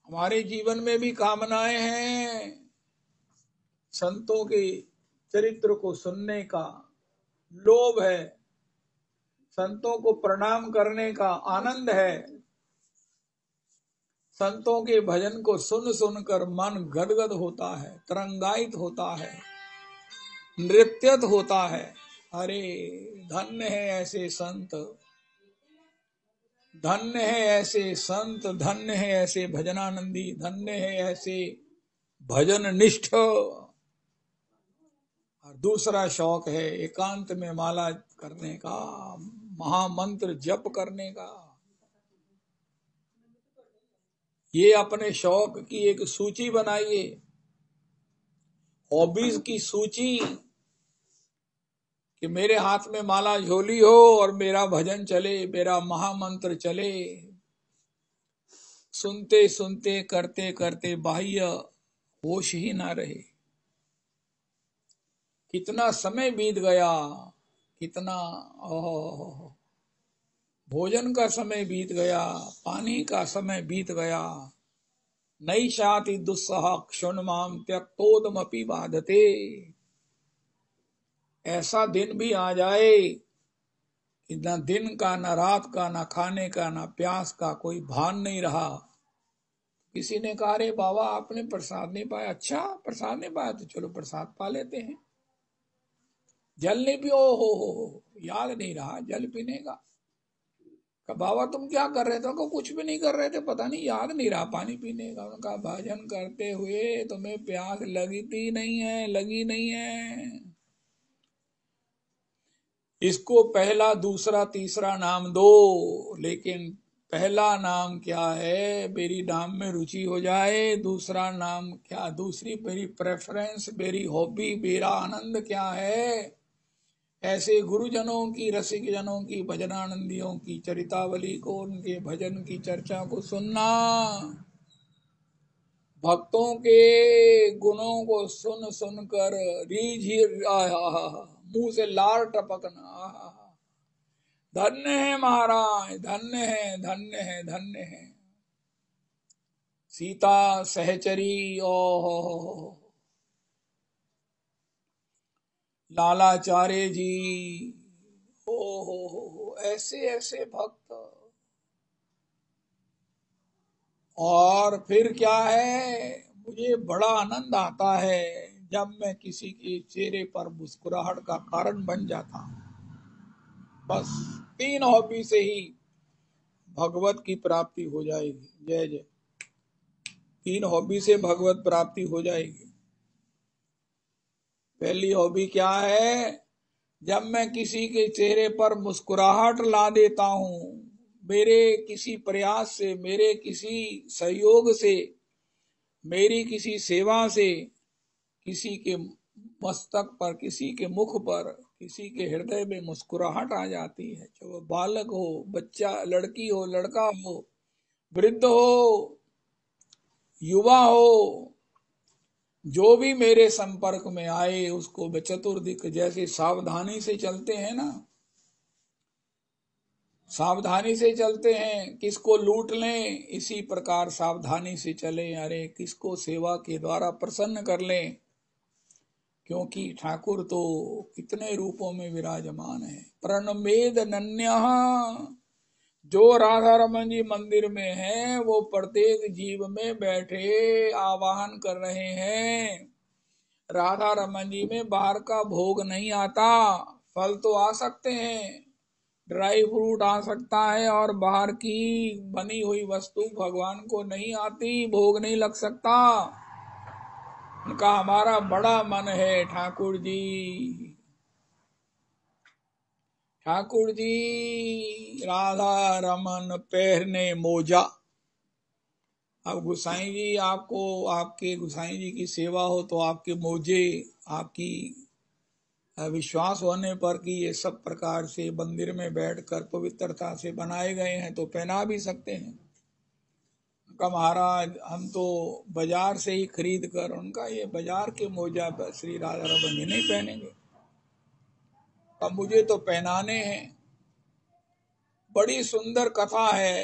हमारे जीवन में भी कामनाएं हैं। संतों के चरित्र को सुनने का लोभ है, संतों को प्रणाम करने का आनंद है, संतों के भजन को सुन सुनकर मन गदगद होता है, तरंगायित होता है, नृत्यत होता है। अरे धन्य है ऐसे संत, धन्य है ऐसे संत, धन्य है ऐसे भजनानंदी, धन्य है ऐसे भजन निष्ठ। और दूसरा शौक है एकांत में माला करने का, महामंत्र जप करने का। ये अपने शौक की एक सूची बनाइए, हॉबीज की सूची, कि मेरे हाथ में माला झोली हो और मेरा भजन चले, मेरा महामंत्र चले, सुनते सुनते करते करते बाह्य होश ही ना रहे। कितना समय बीत गया, कितना भोजन का समय बीत गया, पानी का समय बीत गया। नई शाति दुस्सह क्षुण माम त्यक्तोदमपि बाधते। ऐसा दिन भी आ जाए कि न दिन का, न रात का, न खाने का, न प्यास का कोई भान नहीं रहा। किसी ने कहा रे बाबा आपने प्रसाद नहीं पाया। अच्छा प्रसाद नहीं पाया तो चलो प्रसाद पा लेते हैं। जल नहीं पियो, हो याद नहीं रहा जल पीने का। बाबा तुम क्या कर रहे थे? उनको कुछ भी नहीं कर रहे थे, पता नहीं याद नहीं रहा पानी पीने का। उनका भजन करते हुए तुम्हें प्यास लगती नहीं है, लगी नहीं है। इसको पहला दूसरा तीसरा नाम दो, लेकिन पहला नाम क्या है? मेरी नाम में रुचि हो जाए। दूसरा नाम क्या? दूसरी मेरी प्रेफरेंस, मेरी हॉबी, मेरा आनंद क्या है? ऐसे गुरुजनों की, रसिक जनों की, भजनानंदियों की चरितावली को, उनके भजन की चर्चा को सुनना, भक्तों के गुणों को सुन सुनकर रीझ ही मुंह से लार टपकना। धन्य है महाराज, धन्य है, धन्य है, धन्य है। सीता सहचरी, ओ लालाचार्य जी, हो ऐसे ऐसे भक्त। और फिर क्या है, मुझे बड़ा आनंद आता है जब मैं किसी के चेहरे पर मुस्कुराहट का कारण बन जाता हूं। बस 3 हॉबी से ही भगवत की प्राप्ति हो जाएगी। जय जय। 3 हॉबी से भगवत प्राप्ति हो जाएगी। पहली हॉबी क्या है? जब मैं किसी के चेहरे पर मुस्कुराहट ला देता हूं, मेरे किसी प्रयास से, मेरे किसी सहयोग से, मेरी किसी सेवा से किसी के मस्तक पर, किसी के मुख पर, किसी के हृदय में मुस्कुराहट आ जाती है। चाहे वो बालक हो, बच्चा, लड़की हो, लड़का हो, वृद्ध हो, युवा हो, जो भी मेरे संपर्क में आए उसको चतुर्दिक, जैसे सावधानी से चलते हैं ना, सावधानी से चलते हैं, किसको लूट लें इसी प्रकार सावधानी से चले, अरे किसको सेवा के द्वारा प्रसन्न कर लें, क्योंकि ठाकुर तो कितने रूपों में विराजमान है। प्रणमेद नन्या, जो राधा रमन जी मंदिर में हैं वो प्रत्येक जीव में बैठे आवाहन कर रहे हैं। राधा रमन जी में बाहर का भोग नहीं आता, फल तो आ सकते हैं, ड्राई फ्रूट आ सकता है, और बाहर की बनी हुई वस्तु भगवान को नहीं आती, भोग नहीं लग सकता। उनका हमारा बड़ा मन है ठाकुर जी, ठाकुर जी राधा रमन पहरने मोजा। अब गुसाई जी आपको, आपके गुसाई जी की सेवा हो तो आपके मोजे, आपकी विश्वास होने पर कि ये सब प्रकार से मंदिर में बैठकर पवित्रता से बनाए गए हैं तो पहना भी सकते हैं। उनका महाराज हम तो बाजार से ही खरीद कर, उनका ये बाजार के मोजा श्री राधा रमन जी नहीं पहनेंगे, अब मुझे तो पहनाने हैं। बड़ी सुंदर कथा है।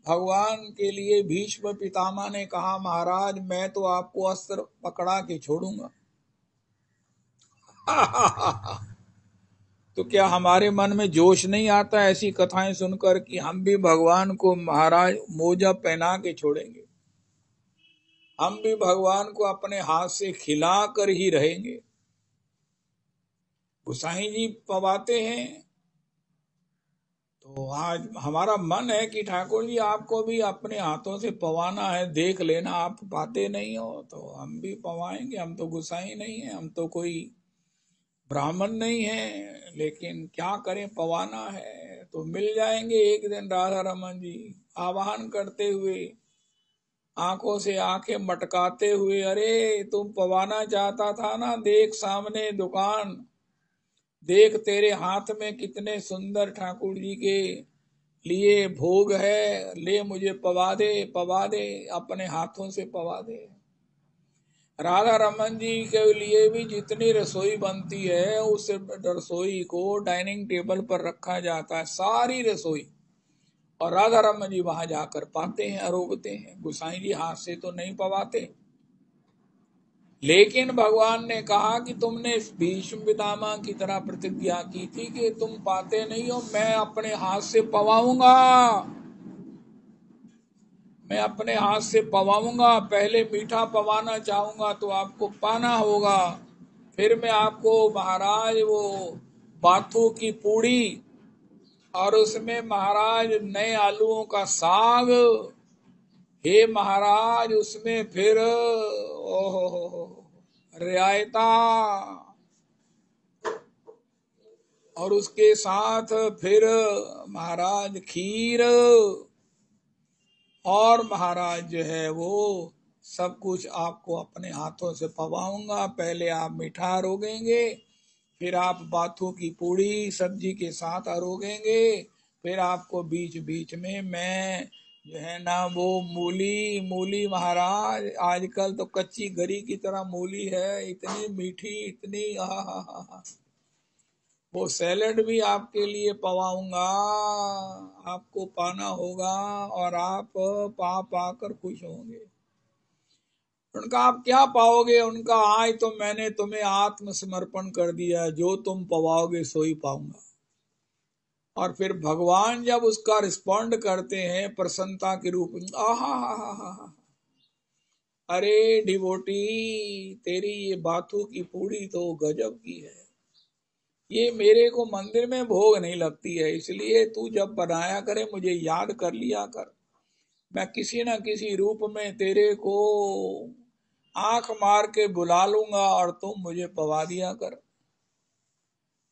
भगवान के लिए भीष्म पितामह ने कहा, महाराज मैं तो आपको अस्त्र पकड़ा के छोड़ूंगा। तो क्या हमारे मन में जोश नहीं आता ऐसी कथाएं सुनकर कि हम भी भगवान को महाराज मोजा पहना के छोड़ेंगे, हम भी भगवान को अपने हाथ से खिला कर ही रहेंगे। गोसाई जी पवाते हैं तो आज हमारा मन है कि ठाकुर जी आपको भी अपने हाथों से पवाना है, देख लेना, आप पाते नहीं हो तो हम भी पवाएंगे। हम तो गोसाई नहीं है, हम तो कोई ब्राह्मण नहीं है, लेकिन क्या करें, पवाना है तो मिल जाएंगे एक दिन राधा रमन जी आवाहन करते हुए, आंखों से आंखें मटकाते हुए, अरे तुम पवाना चाहता था ना, देख सामने दुकान, देख तेरे हाथ में कितने सुंदर ठाकुर जी के लिए भोग है, ले मुझे पवा दे, पवा दे, अपने हाथों से पवा दे। राधा रमन जी के लिए भी जितनी रसोई बनती है उस रसोई को डाइनिंग टेबल पर रखा जाता है, सारी रसोई, और राधा रमन जी वहां जाकर पाते हैं, अरोगते हैं। गोसाई जी हाथ से तो नहीं पवाते, लेकिन भगवान ने कहा कि तुमने भीष्म पितामह की तरह प्रतिज्ञा की थी कि तुम पाते नहीं हो, मैं अपने हाथ से पवाऊंगा, मैं अपने हाथ से पवाऊंगा। पहले मीठा पवाना चाहूंगा तो आपको पाना होगा, फिर मैं आपको महाराज वो बाथू की पूड़ी, और उसमें महाराज नए आलूओं का साग, हे महाराज उसमें फिर ओहो रायता, और उसके साथ फिर महाराज खीर, और महाराज जो है वो सब कुछ आपको अपने हाथों से पवाऊंगा। पहले आप मीठा अरोगेंगे, फिर आप बाथू की पूड़ी सब्जी के साथ अरोगेंगे, फिर आपको बीच बीच में मैं जो है ना वो मूली, मूली महाराज आजकल तो कच्ची गरी की तरह मूली है, इतनी मीठी, इतनी आहा, वो सैलेड भी आपके लिए पवाऊंगा, आपको पाना होगा और आप पा पाकर खुश होंगे। उनका आप क्या पाओगे, उनका आज तो मैंने तुम्हें आत्मसमर्पण कर दिया, जो तुम पवाओगे सो ही पाऊंगा। और फिर भगवान जब उसका रिस्पॉन्ड करते हैं प्रसन्नता के रूप में, आहा, अरे डिवोटी तेरी ये बाथू की पूड़ी तो गजब की है, ये मेरे को मंदिर में भोग नहीं लगती है, इसलिए तू जब बनाया करे मुझे याद कर लिया कर, मैं किसी न किसी रूप में तेरे को आंख मार के बुला लूंगा और तुम मुझे पवा दिया कर।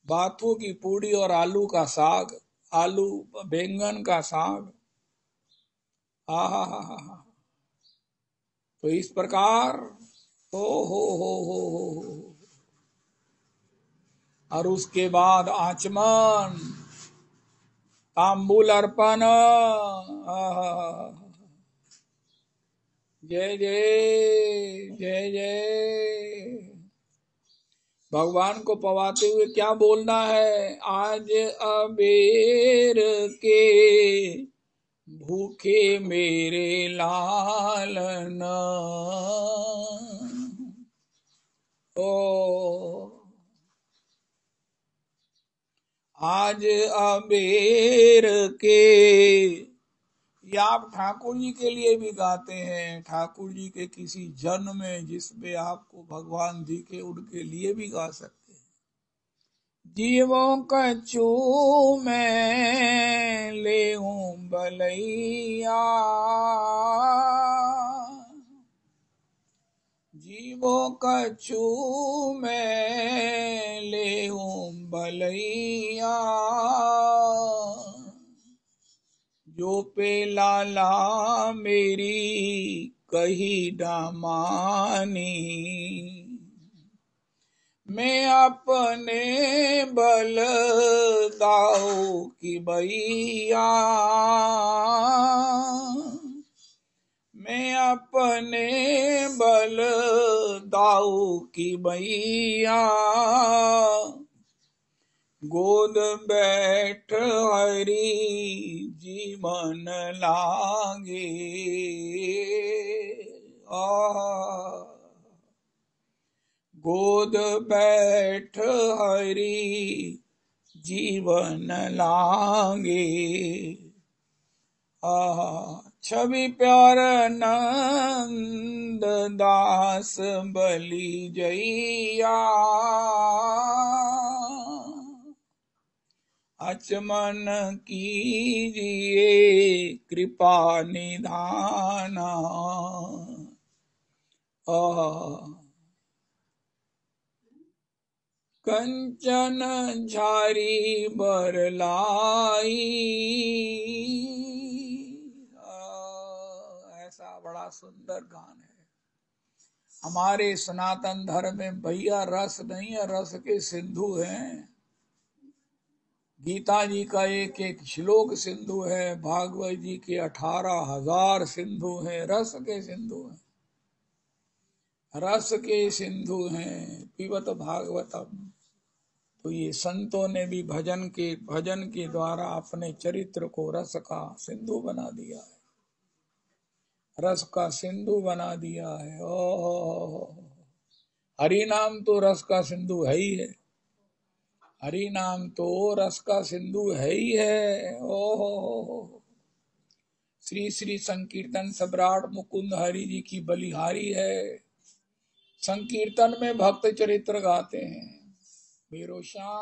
बाथू की पूड़ी और आलू का साग, आलू बैंगन का साग, हा। तो इस प्रकार हो। और उसके बाद आचमन, तांबूल अर्पण, जय जय जय जय। भगवान को पवाते हुए क्या बोलना है? आज अबेर के भूखे मेरे लालना, ओ आज अबेर के। या आप ठाकुर जी के लिए भी गाते हैं, ठाकुर जी के किसी जन्म में जिसमें आपको भगवान दिखे उनके लिए भी गा सकते हैं। जीवों कछु मैं ले बलैया, जीवों कछु मैं ले बलैया, जो पे लाला मेरी कही डामानी, मैं अपने बल दाऊ की बैया, मैं अपने बल दाऊ की बैया, गोद बैठ हरि जीवन लागे, गोद बैठ हरि जीवन लागे। छवि प्यार नंद दास बलि जैया, अचमन कीजिए कृपा निधाना, कंचन झारी बरलाई। ऐसा बड़ा सुंदर गान है। हमारे सनातन धर्म में भैया रस नहीं है, रस के सिंधु हैं। गीता जी का एक एक श्लोक सिंधु है, भागवत जी के 18,000 सिंधु हैं, रस के सिंधु हैं, रस के सिंधु हैं। पिबत भागवतम। तो ये संतों ने भी भजन के द्वारा अपने चरित्र को रस का सिंधु बना दिया है, रस का सिंधु बना दिया है। ओ हरि नाम तो रस का सिंधु है ही है, हरि नाम तो रस का सिंधु है ही है। ओहो श्री श्री संकीर्तन सम्राट मुकुंद हरि जी की बलिहारी है। संकीर्तन में भक्त चरित्र गाते हैं। मेरो श्याम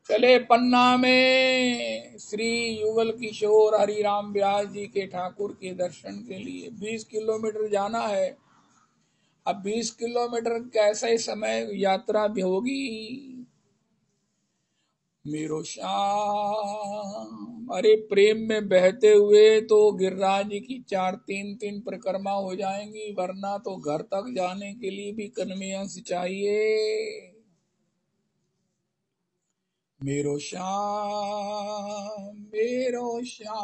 चले पन्ना में श्री युगल किशोर हरिराम व्यास जी के ठाकुर के दर्शन के लिए 20 किलोमीटर जाना है। अब 20 किलोमीटर कैसे समय यात्रा भी होगी। मेरो श्याम अरे प्रेम में बहते हुए तो गिरिराज जी की 4-3 परिक्रमा हो जाएंगी, वरना तो घर तक जाने के लिए भी कन्वेंस चाहिए। मेरो श्याम मेरो श्याम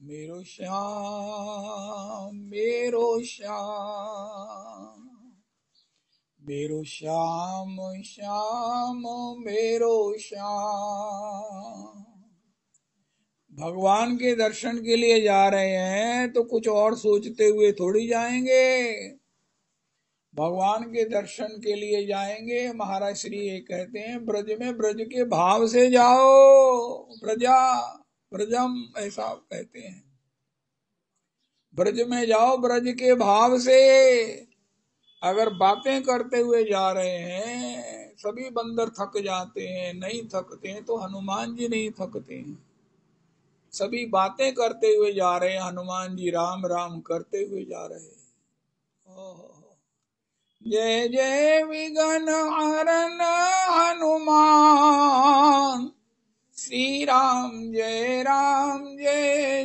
मेरो श्याम मेरो श्याम मेरो श्याम श्याम मेरो श्याम। भगवान के दर्शन के लिए जा रहे हैं तो कुछ और सोचते हुए थोड़ी जाएंगे। भगवान के दर्शन के लिए जाएंगे। महाराज श्री ये कहते हैं ब्रज में ब्रज के भाव से जाओ, ब्रजा ब्रजम ऐसा कहते हैं। ब्रज में जाओ ब्रज के भाव से। अगर बातें करते हुए जा रहे हैं, सभी बंदर थक जाते हैं, नहीं थकते हैं तो हनुमान जी नहीं थकते हैं। सभी बातें करते हुए जा रहे हैं, हनुमान जी राम राम करते हुए जा रहे हैं। जय जय विघ्न हरन हनुमान, श्री राम जय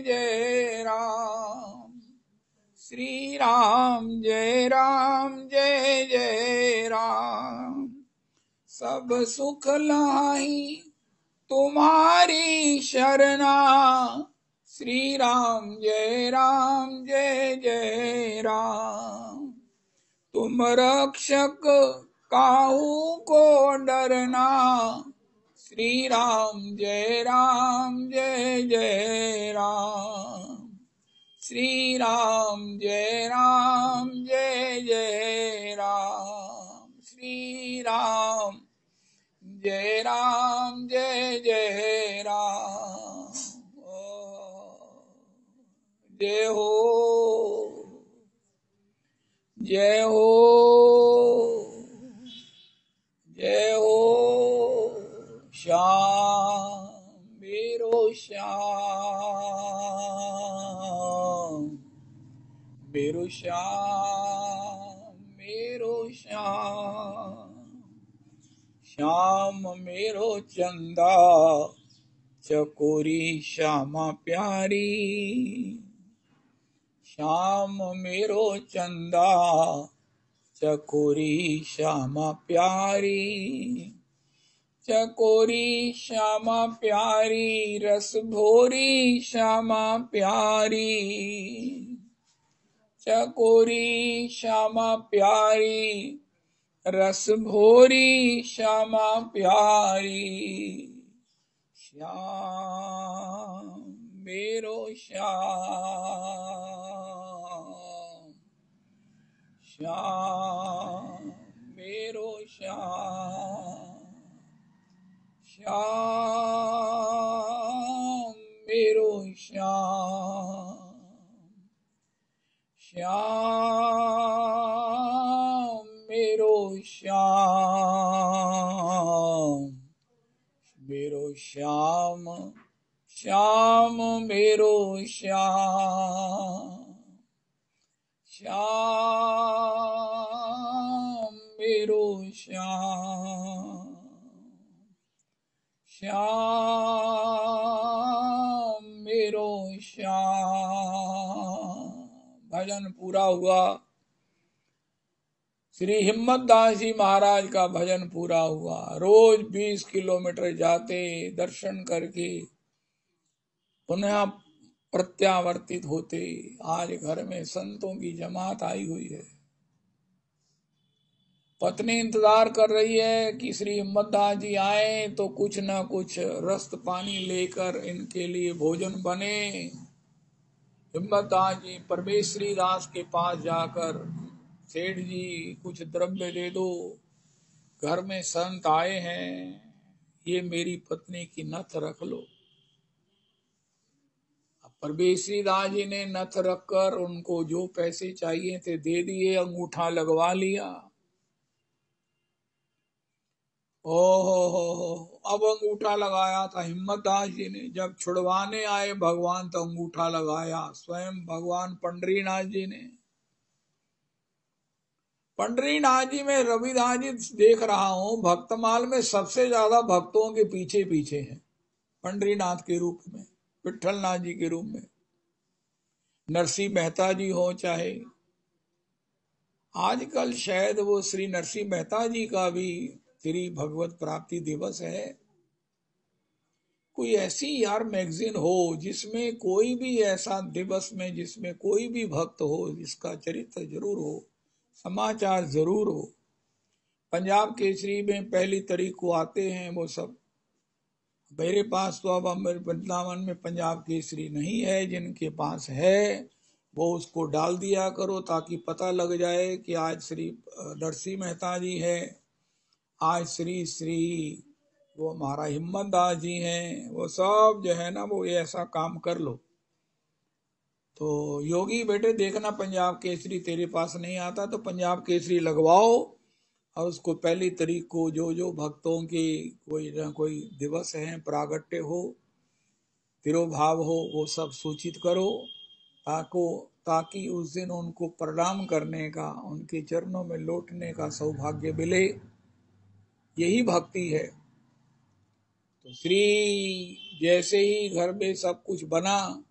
जय राम, श्री राम जय जय राम। सब सुख लाही तुम्हारी शरणा। श्री राम जय जय राम। तुम रक्षक काहू को डरना। श्री राम जय जय राम। श्री राम जय जय राम। श्री राम जय जय राम। जय हो जय हो जय हो श्याम मेरो श्याम मेरो श्याम मेरो श्याम। श्याम मेरो चंदा चकोरी श्यामा प्यारी। श्याम मेरो चंदा चकोरी श्यामा प्यारी। चकोरी श्यामा प्यारी रस भोरी श्यामा प्यारी। चकोरी श्यामा प्यारी रस भोरी श्यामा प्यारी। श्याम मेरो श्याम। श्याम मेरो श्याम। श्याम मेरो श्याम। श्याम मेरो श्याम मेरो श्याम। श्याम मेरो श्याम। श्याम मेरो श्याम। श्याम मेरो श्याम। भजन पूरा हुआ। श्री हिम्मतदास जी महाराज का भजन पूरा हुआ। रोज 20 किलोमीटर जाते, दर्शन करके पुनः प्रत्यावर्तित होते। आज घर में संतों की जमात आई हुई है। पत्नी इंतजार कर रही है कि श्री हिम्मतदास जी आए तो कुछ न कुछ रस्त पानी लेकर इनके लिए भोजन बने। हिम्मतदास जी परमेश्वरी दास के पास जाकर, सेठ जी कुछ द्रव्य दे दो, घर में संत आए हैं, ये मेरी पत्नी की नथ रख लो। परमेश्वरी दास जी ने नथ रखकर उनको जो पैसे चाहिए थे दे दिए, अंगूठा लगवा लिया। ओहो, अब अंगूठा लगाया था हिम्मतदास जी ने। जब छुड़वाने आए भगवान तो अंगूठा लगाया स्वयं भगवान पंडरीनाथ जी ने। पंडरीनाथ जी में रविदास जी देख रहा हूं, भक्तमाल में सबसे ज्यादा भक्तों के पीछे पीछे हैं। पंडरीनाथ के रूप में, विठलनाथ जी के रूप में, नरसिंह मेहता जी हो चाहे, आजकल शायद वो श्री नरसिंह मेहता जी का भी श्री भगवत प्राप्ति दिवस है। कोई ऐसी यार मैगजीन हो जिसमें कोई भी ऐसा दिवस में जिसमें कोई भी भक्त हो, जिसका चरित्र जरूर हो, समाचार जरूर हो। पंजाब केसरी में पहली तारीख को आते हैं वो सब। मेरे पास तो अब वृंदावन में पंजाब केसरी नहीं है। जिनके पास है वो उसको डाल दिया करो ताकि पता लग जाए कि आज श्री नरसिंह मेहता जी है, आज श्री श्री वो हमारा हिम्मतदास जी हैं। वो सब जो है ना वो ऐसा काम कर लो। तो योगी बेटे देखना, पंजाब केसरी तेरे पास नहीं आता तो पंजाब केसरी लगवाओ और उसको पहली तारीख को जो जो भक्तों की कोई ना कोई दिवस है, प्रागट्य हो, तिरोभाव हो, वो सब सूचित करो ताकि उस दिन उनको प्रणाम करने का, उनके चरणों में लौटने का सौभाग्य मिले। यही भक्ति है। तो श्री जैसे ही घर में सब कुछ बना,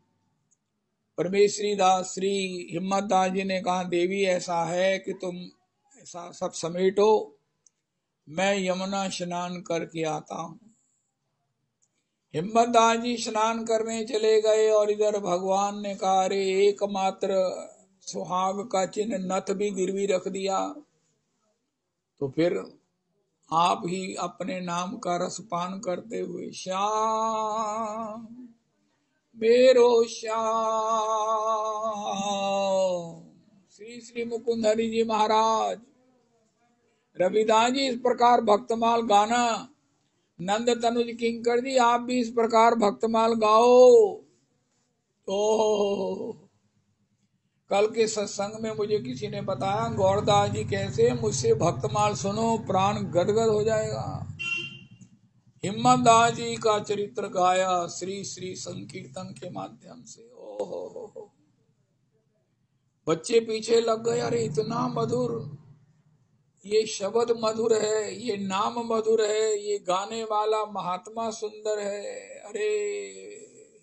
परमेश्वरी दास श्री हिम्मतदास जी ने कहा देवी ऐसा है कि तुम ऐसा सब समेटो, मैं यमुना स्नान करके आता हूं। हिम्मतदास जी स्नान करने चले गए और इधर भगवान ने कहा, अरे एकमात्र सुहाग का चिन्ह नथ भी गिरवी रख दिया, तो फिर आप ही अपने नाम का रसपान करते हुए श्याम मेरो श्याम। श्री श्री मुकुंद हरि जी महाराज। रविदास जी इस प्रकार भक्तमाल गाना, नंद तनुज किंकर जी आप भी इस प्रकार भक्तमाल गाओ। तो कल के सत्संग में मुझे किसी ने बताया, गौरदास जी कैसे, मुझसे भक्तमाल सुनो प्राण गदगद हो जाएगा। हिम्मतदास जी का चरित्र गाया श्री श्री संकीर्तन के माध्यम से। ओहो, बच्चे पीछे लग गए, अरे इतना मधुर, ये शब्द मधुर है, ये नाम मधुर है, ये गाने वाला महात्मा सुंदर है। अरे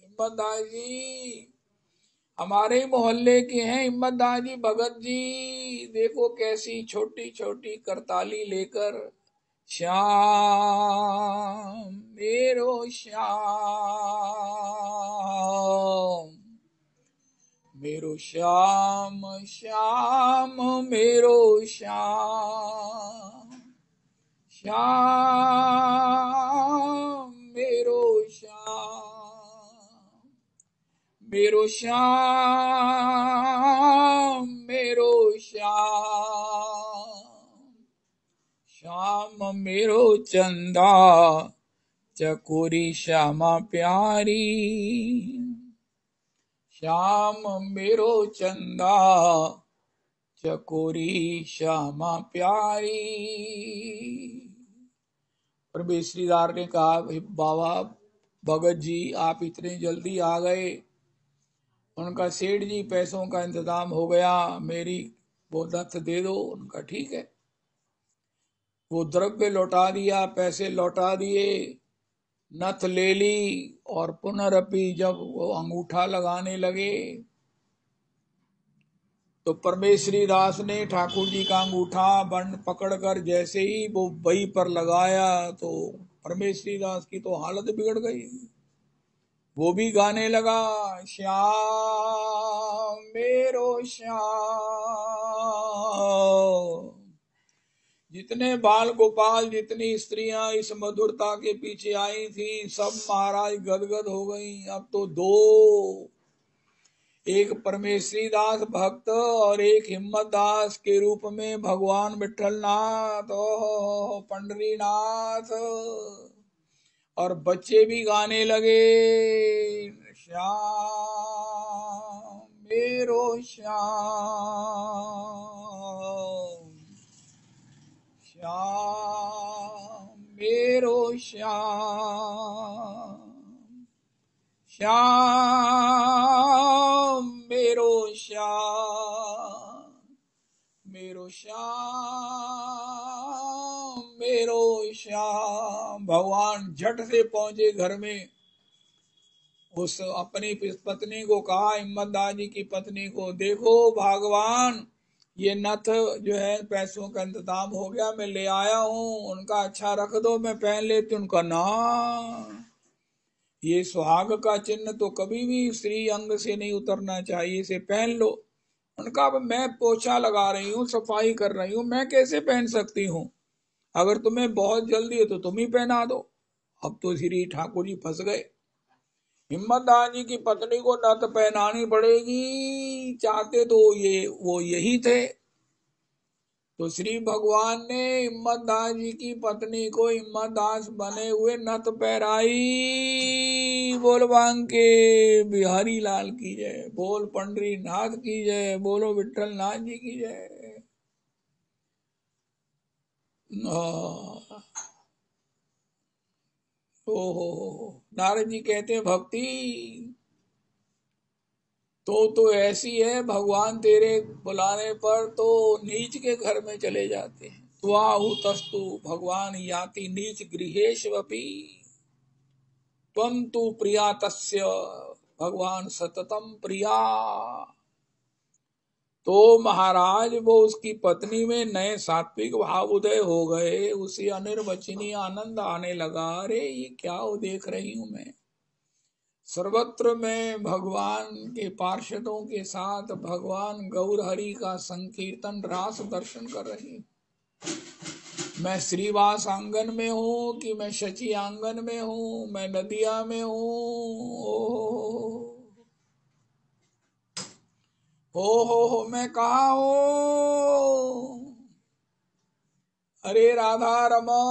हिम्मतदास जी हमारे मोहल्ले के हैं, हिम्मतदास जी भगत जी, देखो कैसी छोटी छोटी करताली लेकर श्याम मेरो श्याम मेरो श्याम श्याम मेरो श्याम श्याम मेरो श्याम मेरो श्याम मेरो श्याम श्याम मेरो चंदा चकोरी श्यामा प्यारी श्याम मेरो चंदा चकोरी श्यामा प्यारी। परमेश्वरीदार ने कहा, बाबा भगत जी आप इतने जल्दी आ गए, उनका सेठ जी पैसों का इंतजाम हो गया, मेरी वो नथ दे दो। उनका ठीक है, वो द्रव्य लौटा दिया, पैसे लौटा दिए, नथ ले ली और पुनरअपि जब वो अंगूठा लगाने लगे तो परमेश्वरी दास ने ठाकुर जी का अंगूठा बंद पकड़कर जैसे ही वो बही पर लगाया तो परमेश्वरी दास की तो हालत बिगड़ गई। वो भी गाने लगा, श्याम मेरो श्याम। जितने बाल गोपाल, जितनी स्त्रियां इस मधुरता के पीछे आई थी, सब महाराज गदगद हो गई। अब तो दो, एक परमेश्वरी दास भक्त और एक हिम्मत दास के रूप में भगवान विठलनाथ पंडरीनाथ, और बच्चे भी गाने लगे, श्याम मेरो श्याम श्याम मेरो श्याम श्याम मेरो श्याम मेरो श्याम मेरो श्याम। भगवान झट से पहुंचे घर में, उस अपनी पत्नी को कहा, हिम्मतदास जी की पत्नी को, देखो भगवान ये नथ जो है पैसों का इंतजाम हो गया, मैं ले आया हूँ, उनका अच्छा रख दो, मैं पहन लेती। उनका ना, ये सुहाग का चिन्ह तो कभी भी स्त्री अंग से नहीं उतरना चाहिए, इसे पहन लो। उनका मैं पोछा लगा रही हूँ, सफाई कर रही हूँ, मैं कैसे पहन सकती हूँ, अगर तुम्हें बहुत जल्दी है तो तुम ही पहना दो। अब तो श्री ठाकुर जी फंस गए, हिम्मतदास जी की पत्नी को नथ पहनानी पड़ेगी, चाहते तो वो यही थे। तो श्री भगवान ने हिम्मतदास जी की पत्नी को हिम्मतदास बने हुए नथ पहराई। बोल बांके बिहारी लाल की जय, बोल पंडरी नाथ की जय, बोलो विठल नाथ जी की जय। ओहो, नारद जी कहते हैं भक्ति तो ऐसी है, भगवान तेरे बुलाने पर तो नीच के घर में चले जाते हैं। त्वाहुतस्तु भगवान याति नीच गृहेष्वपि त्वं तु प्रिया तस्य भगवान सततम प्रिया। तो महाराज वो उसकी पत्नी में नए सात्विक भाव उदय हो गए, उसे अनिर्वचनीय आनंद आने लगा। अरे ये क्या देख रही हूं मैं, सर्वत्र में भगवान के पार्षदों के साथ भगवान गौर हरि का संकीर्तन रास दर्शन कर रही हूँ। मैं श्रीवास आंगन में हूँ कि मैं शची आंगन में हूँ, मैं नदिया में हूँ, हो मैं कहा हूँ। अरे राधा रमा,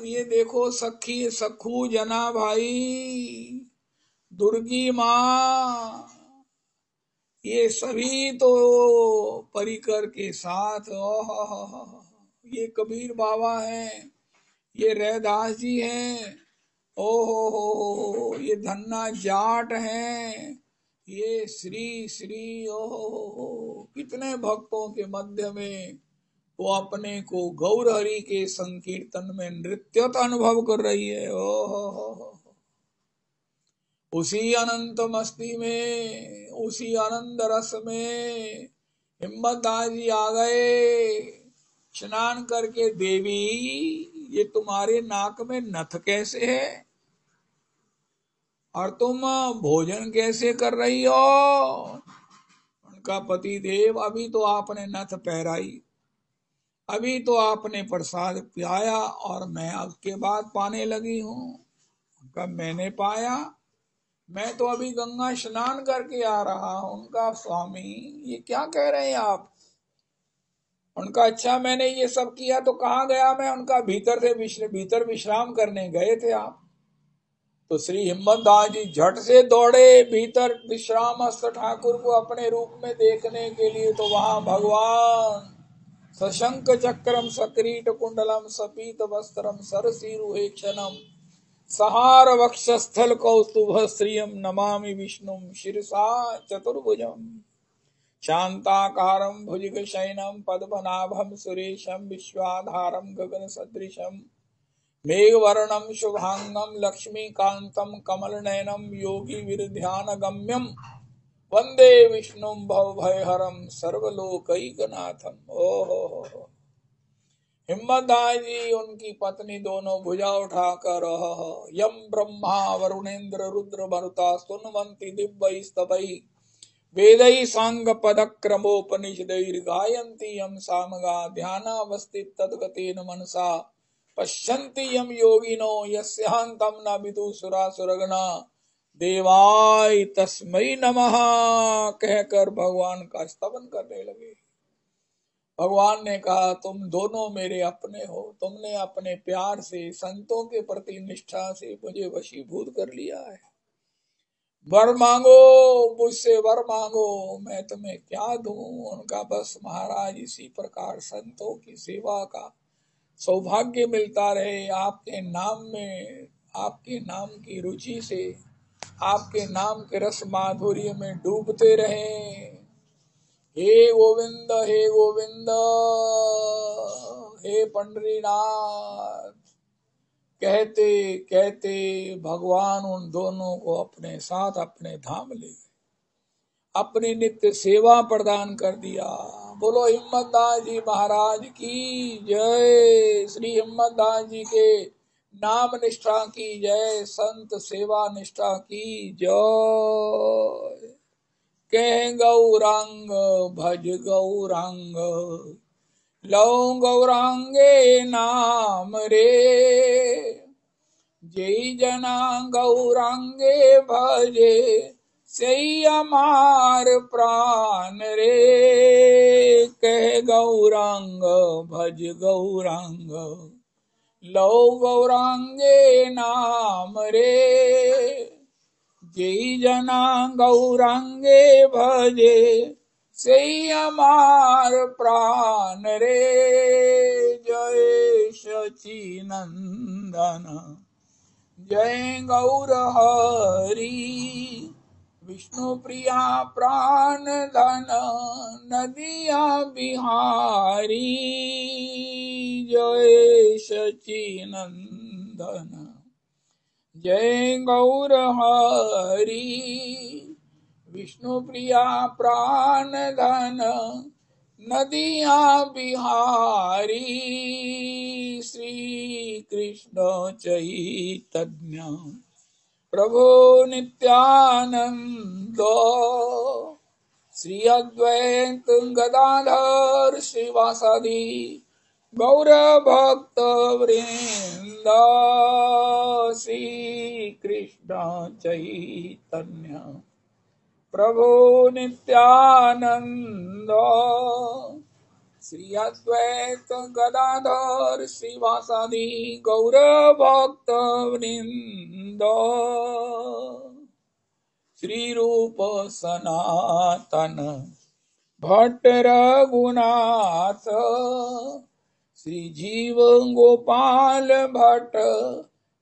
ये देखो सखी सखू जना भाई, दुर्गी माँ, ये सभी तो परिकर के साथ, ये कबीर बाबा हैं, ये रैदास जी हैं, ये धन्ना जाट हैं, ये श्री श्री कितने भक्तों के मध्य में वो अपने को गौर हरि के संकीर्तन में नृत्यत अनुभव कर रही है। उसी अनंत मस्ती में, उसी आनंद रस में हिम्मतदास जी आ गए स्नान करके। देवी, ये तुम्हारे नाक में नथ कैसे है और तुम भोजन कैसे कर रही हो? उनका पति देव, अभी तो आपने नथ पहराई, अभी तो आपने प्रसाद पियाया और मैं उसके बाद पाने लगी हूँ। उनका मैंने पाया, मैं तो अभी गंगा स्नान करके आ रहा हूँ। उनका स्वामी, ये क्या कह रहे हैं आप? उनका अच्छा, मैंने ये सब किया तो कहाँ गया मैं? उनका भीतर विश्राम करने गए थे आप। तो श्री हिम्मतदास जी झट से दौड़े भीतर विश्रामस्थ ठाकुर को अपने रूप में देखने के लिए। तो वहां भगवान सशंक चक्रम सक्रीट कुंडलम सपीत वस्त्रम सरसीरुहेक्षणम सहार वक्षस्थल कौस्तुभ श्रियम नमामि विष्णुम शिरसा चतुर्भुजम शांताकारं भुजगशयनं पद्मनाभं सुरेशं विश्वाधारं गगन सदृशं मेघवर्णं शुभांगं लक्ष्मीकान्तं कमलनयनं योगिविरध्यानगम्यं वंदे विष्णुं भवभयहरं सर्वलोकैकनाथं। ओहो, हिम्मतदास जी उनकी पत्नी दोनों भुजा उठाकर यम ब्रह्मा वरुणेन्द्र रुद्र मरुता स्तुन्वन्ति दिव्यैस्तवैः वेदै सांग पदक्रमोपनिषदैर् गायन्ति यम सामगा ध्यानावस्थित तद्गतेन मनसा पश्यन्ति यम योगिनो यस्यान्तं न विदुषुरासुरगणा देवाय तस्मै नमः कहकर भगवान का स्तवन करने लगे। भगवान ने कहा, तुम दोनों मेरे अपने हो, तुमने अपने प्यार से संतों के प्रति निष्ठा से मुझे वशीभूत कर लिया है। वर मांगो, मुझसे वर मांगो, मैं तुम्हें क्या दूं? उनका बस महाराज इसी प्रकार संतों की सेवा का सौभाग्य मिलता रहे। आपके नाम में, आपके नाम की रुचि से, आपके नाम के रस माधुर्य में डूबते रहे। हे गोविंद, हे गोविंद, हे पंडरीनाथ कहते कहते भगवान उन दोनों को अपने साथ अपने धाम ले गए, अपनी नित्य सेवा प्रदान कर दिया। बोलो हिम्मतदास जी महाराज की जय। श्री हिम्मतदास जी के नाम निष्ठा की जय, संत सेवा निष्ठा की जय। कह गौरांग भज गौरांग लौ गौरांगे नाम रे, जय जना गौरांगे भजे सही अमार प्राण रे। कह गौरांग भज गौरांग लौ गौरांगे नाम रे, जय जना गौरांगे भजे सही अमार प्राण रे। जय सचिनंदन जय गौर हरि, विष्णु प्रिया प्राण धन नदिया बिहारी। जय सचिनंदन जय गौर हरि, विष्णु प्रिया प्राण धन नदिया बिहारी। श्री कृष्ण चैतन्य प्रभु नित्यानंद श्री अद्वैत गदाधर श्रीवासादि गौर भक्त वृंद श्री कृष्ण चैतन्य प्रभु नित्यानंद श्री अद्वैत गदाधर श्रीवासादि गौर भक्त वृंद श्री रूप सनातन भट्ट रघुनाथ श्री जीव गोपाल भट्ट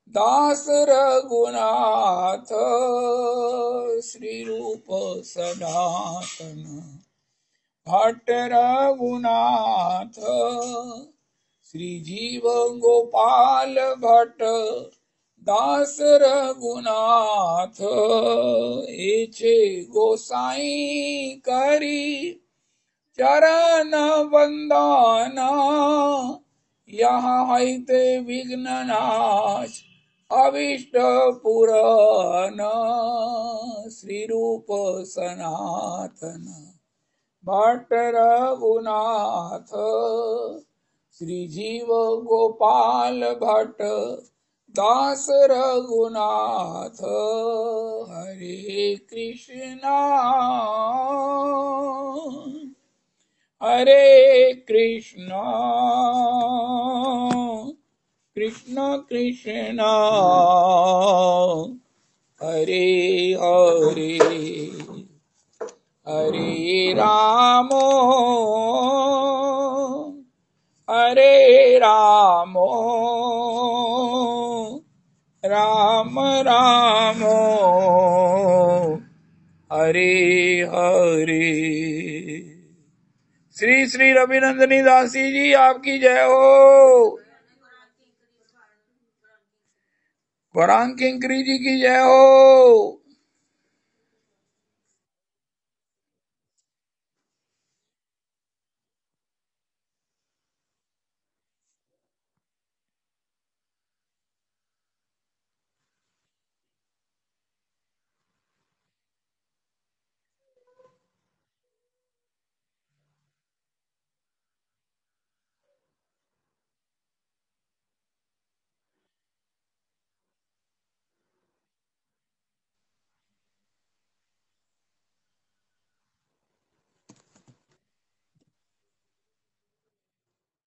दास रघुनाथ श्री रूप सनातन भट्ट रघुनाथ श्री जीव गोपाल भट्ट दास रघुनाथ एचे गोसाई करी चरण वंदना यहाँ हैते विघ्न नाश अविष्ट पुराण श्री रूप सनातन भट्ट रघुनाथ श्री जीव गोपाल भट्ट दास रघुनाथ हरे कृष्णा कृष्ण कृष्णा हरे हरे हरे रामो राम राम हरे हरे। श्री श्री रविनंदनी दासी जी आपकी जय हो। गौरांग किंकरी जी की जय हो।